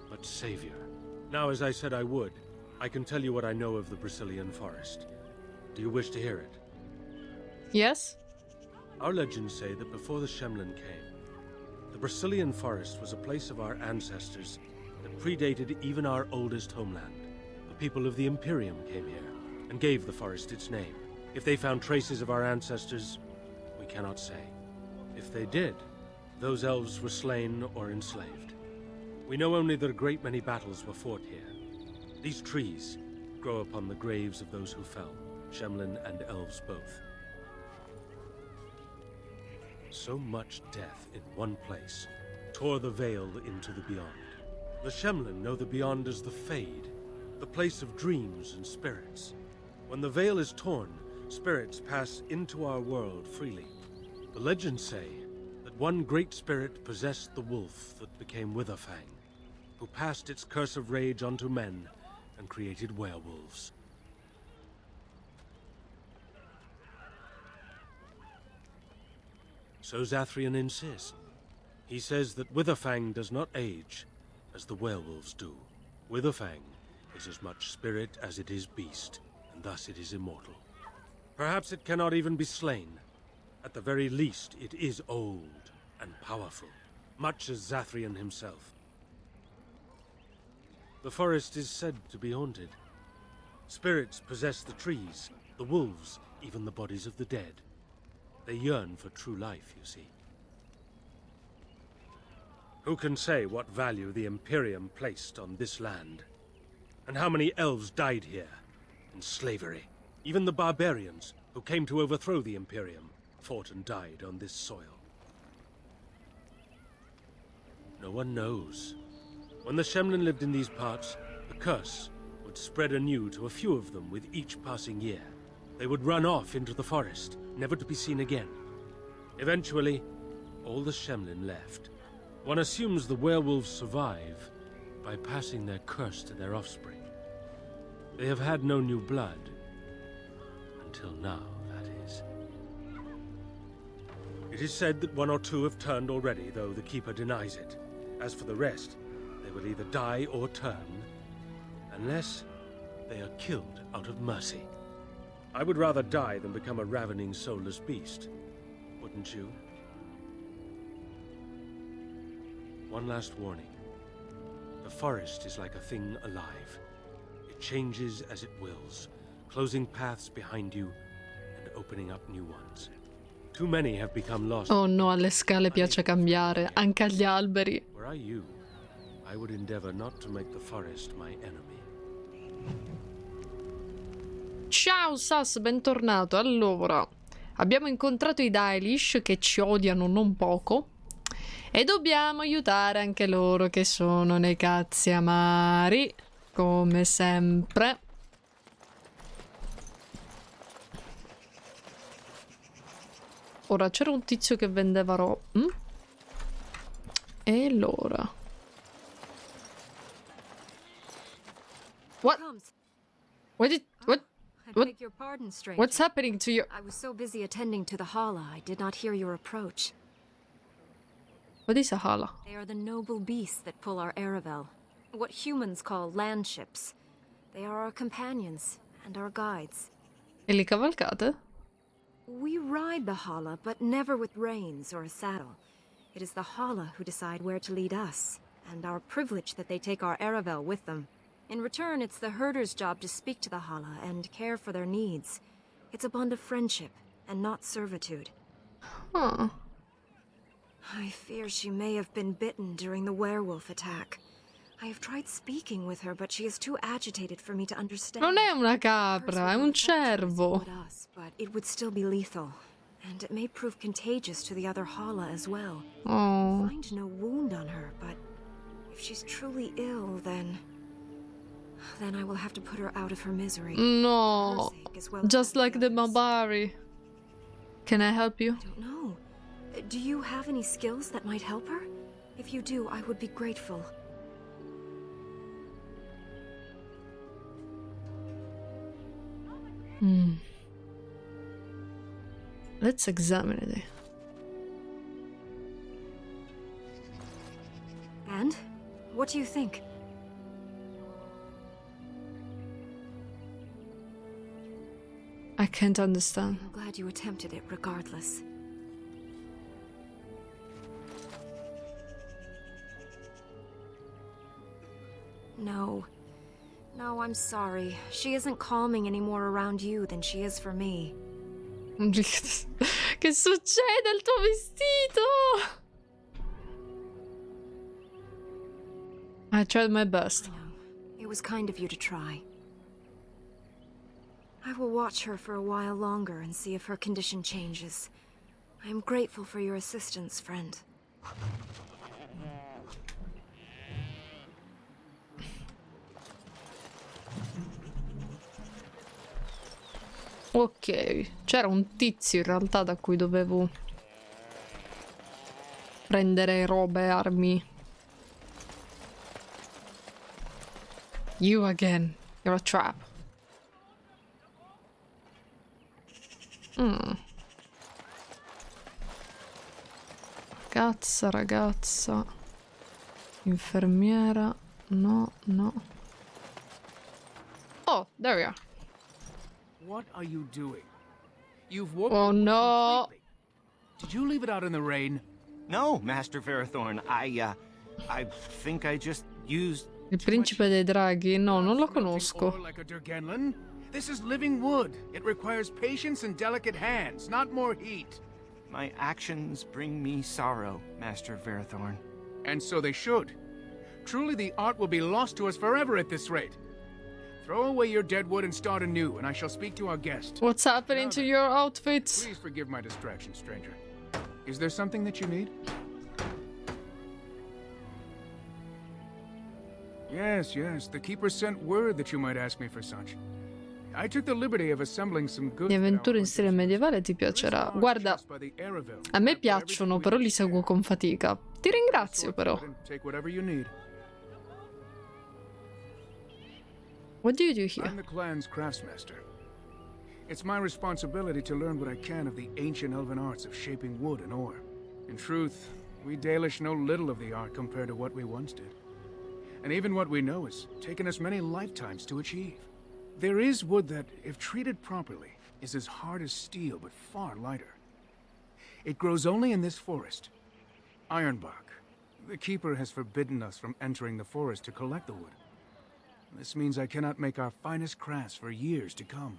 but savior. Now, as I said I would, I can tell you what I know of the Brazilian forest. Do you wish to hear it? Yes. Our legends say that before the Shemlin came, the Brazilian forest was a place of our ancestors that predated even our oldest homeland. The people of the Imperium came here and gave the forest its name. If they found traces of our ancestors, we cannot say. If they did, those elves were slain or enslaved. We know only that a great many battles were fought here. These trees grow upon the graves of those who fell, Shemlin and elves both. So much death in one place tore the veil into the beyond. The Shemlin know the beyond as the Fade, the place of dreams and spirits. When the veil is torn, spirits pass into our world freely. The legends say that one great spirit possessed the wolf that became Witherfang, who passed its curse of rage onto men and created werewolves. So Zathrian insists. He says that Witherfang does not age as the werewolves do. Witherfang is as much spirit as it is beast, and thus it is immortal. Perhaps it cannot even be slain. At the very least, it is old and powerful, much as Zathrian himself. The forest is said to be haunted. Spirits possess the trees, the wolves, even the bodies of the dead. They yearn for true life, you see. Who can say what value the Imperium placed on this land? And how many elves died here in slavery? Even the barbarians who came to overthrow the Imperium fought and died on this soil. No one knows. When the Shemlin lived in these parts, the curse would spread anew to a few of them with each passing year. They would run off into the forest, never to be seen again. Eventually, all the Shemlin left. One assumes the werewolves survive by passing their curse to their offspring. They have had no new blood. Until now, that is. It is said that one or two have turned already, though the Keeper denies it. As for the rest, they will either die or turn, unless they are killed out of mercy. I would rather die than become a ravening, soulless beast. Wouldn't you? One last warning. The forest is like a thing alive. It changes as it wills, closing paths behind you and opening up new ones. Too many have become lost. Oh no, alle scale piace cambiare, anche agli alberi. Were I you, I would endeavor not to make the forest my enemy. Ciao Sas, bentornato. Allora, abbiamo incontrato i Dalish che ci odiano non poco e dobbiamo aiutare anche loro che sono nei cazzi amari, come sempre. Ora, c'era un tizio che vendeva roba. E allora... What? What? I beg your pardon, stranger. What's happening to you? I was so busy attending to the Hala, I did not hear your approach. What is a Hala? They are the noble beasts that pull our Aravel. What humans call land ships. They are our companions and our guides. E li cavalcate? We ride the Hala, but never with reins or a saddle. It is the Hala who decide where to lead us. and our privilege that they take our Aravel with them. In return, it's the herder's job to speak to the Hala and care for their needs. It's a bond of friendship, and not servitude. Huh. I fear she may have been bitten during the werewolf attack. I have tried speaking with her, but she is too agitated for me to understand. Non è una capra, è un cervo. But it would still be lethal, and it may prove contagious to the other Hala as well. Oh. I find no wound on her, but if she's truly ill, then I will have to put her out of her misery. No. Just like the Mabari. Can I help you? I don't know. Do you have any skills that might help her? If you do, I would be grateful. Let's examine it. And? What do you think? I can't understand. I'm glad you attempted it regardless. No. No, I'm sorry. She isn't calming any more around you than she is for me. Che succede al tuo vestito? I tried my best. It was kind of you to try. I will watch her for a while longer and see if her condition changes. I am grateful for your assistance, friend. Ok, c'era un tizio in realtà da cui dovevo prendere robe, armi. You again. You're a trap. Ragazza. Infermiera. No. Oh, there we are. What are you doing? You've woken Oh no! completely. Did you leave it out in the rain? No, Master Ferrothorn. I think I just used... Il principe dei draghi? No, non lo conosco. Like a Durgenlan? This is living wood. It requires patience and delicate hands, not more heat. My actions bring me sorrow, Master Ferrothorn. And so they should. Truly the art will be lost to us forever at this rate. Throw away your dead wood and start anew, and I shall speak to our guest. What's happening to your outfits? Please forgive my distraction, stranger. Is there something that you need? Yes. The keeper sent word that you might ask me for such. I took the liberty of assembling some goods. Le avventure in stile medievale ti piacerà. Guarda, a me piacciono, però li seguo con fatica. Ti ringrazio, però. Take whatever you need. What do you do here? I'm the clan's craftsmaster. It's my responsibility to learn what I can of the ancient elven arts of shaping wood and ore. In truth, we Dalish know little of the art compared to what we once did. And even what we know has taken us many lifetimes to achieve. There is wood that, if treated properly, is as hard as steel but far lighter. It grows only in this forest. Ironbark. The keeper has forbidden us from entering the forest to collect the wood. This means I cannot make our finest crafts for years to come.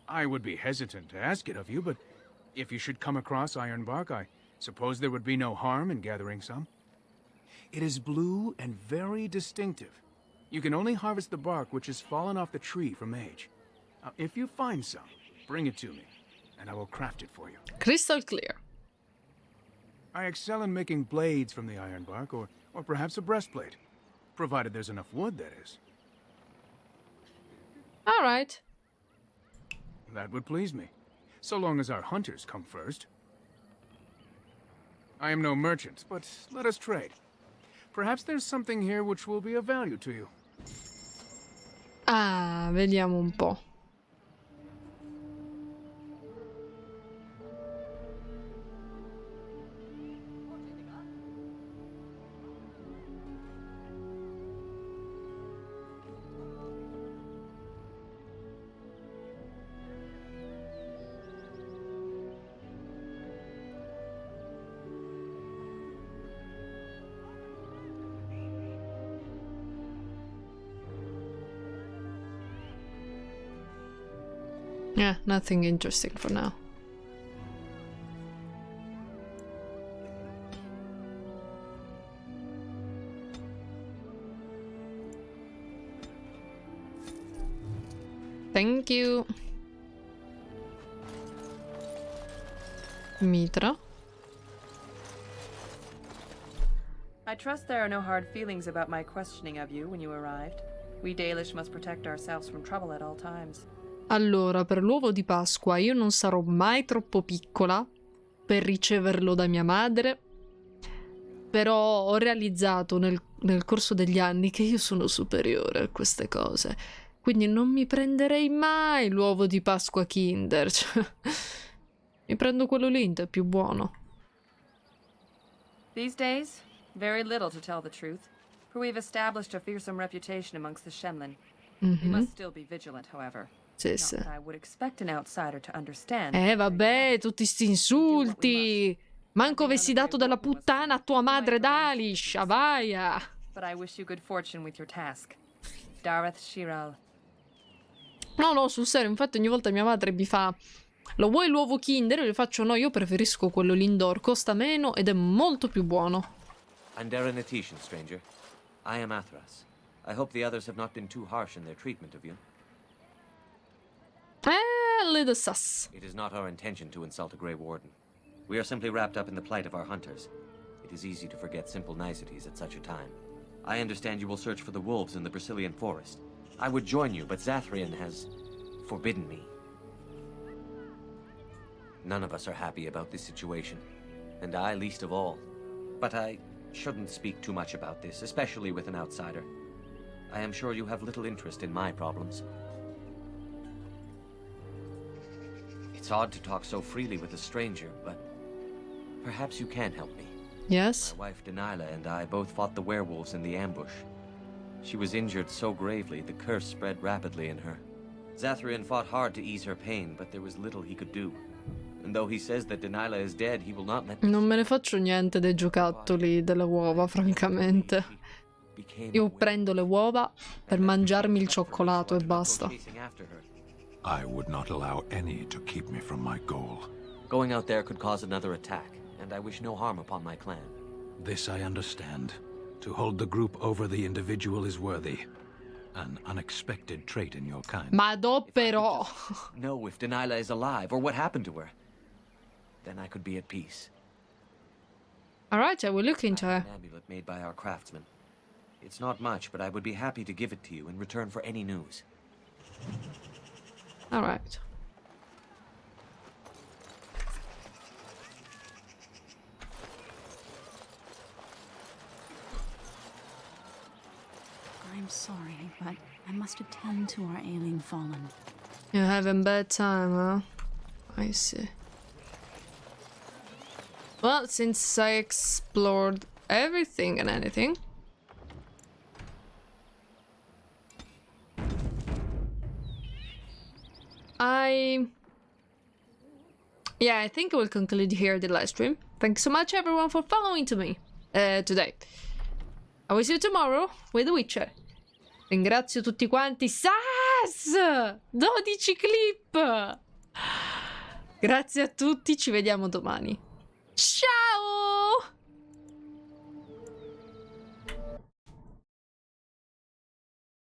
I would be hesitant to ask it of you, but if you should come across ironbark, I suppose there would be no harm in gathering some. It is blue and very distinctive. You can only harvest the bark which has fallen off the tree from age. Now, if you find some, bring it to me, and I will craft it for you. Crystal clear. I excel in making blades from the ironbark, or perhaps a breastplate. Provided there's enough wood, that is. All right. That would please me, so long as our hunters come first. I am no merchant, but let us trade. Perhaps there's something here which will be of value to you. Ah, vediamo un po'. Yeah, nothing interesting for now. Thank you. Mitra. I trust there are no hard feelings about my questioning of you when you arrived. We Dalish must protect ourselves from trouble at all times. Allora, per l'uovo di Pasqua io non sarò mai troppo piccola per riceverlo da mia madre, però ho realizzato nel corso degli anni che io sono superiore a queste cose, quindi non mi prenderei mai l'uovo di Pasqua Kinder. Mi prendo quello Lindt, è più buono. These days, very little to tell the truth, for we've established a fearsome reputation amongst the Shemlin. We must still be vigilant, however. Sì, Not sì. that I would expect an outsider to understand. Vabbè, tutti sti insulti. Manco avessi dato della puttana a tua madre Dalish, avaia. But I wish you good fortune with your task. Dareth Shiral. No, sul serio, infatti ogni volta mia madre mi fa: lo vuoi l'uovo Kinder? Io gli faccio: no, io preferisco quello Lindor, costa meno ed è molto più buono. Andera Natishan, stranger. I am Athras. I hope the others have not been too harsh in their treatment of you. A little sus. It is not our intention to insult a Grey Warden. We are simply wrapped up in the plight of our hunters. It is easy to forget simple niceties at such a time. I understand you will search for the wolves in the Brazilian forest. I would join you, but Zathrian has forbidden me. None of us are happy about this situation, and I least of all. But I shouldn't speak too much about this, especially with an outsider. I am sure you have little interest in my problems. It's odd to talk so freely with a stranger, but perhaps you can help me. Yes? My wife Denilah and I both fought the werewolves in the ambush. She was injured so gravely, the curse spread rapidly in her. Zathrian fought hard to ease her pain, but there was little he could do. And though he says that Denilah is dead, he will not let me. Non me ne faccio niente dei giocattoli, delle uova, francamente. Io prendo le uova per mangiarmi il cioccolato e basta. I would not allow any to keep me from my goal. Going out there could cause another attack, and I wish no harm upon my clan. This I understand. To hold the group over the individual is worthy. An unexpected trait in your kind. Ma però. Know if Denilah is alive or what happened to her, then I could be at peace. Alright, I will look into her. An amulet made by our craftsman. It's not much, but I would be happy to give it to you in return for any news. Alright. I'm sorry, but I must attend to our ailing fallen. You're having bad time, huh? I see. Well, since I explored everything and anything. Yeah, I think I will conclude here the live stream. Thanks so much everyone for following me today. I will see you tomorrow with The Witcher. Ringrazio tutti quanti. Sas! 12 clip! Grazie a tutti, ci vediamo domani. Ciao!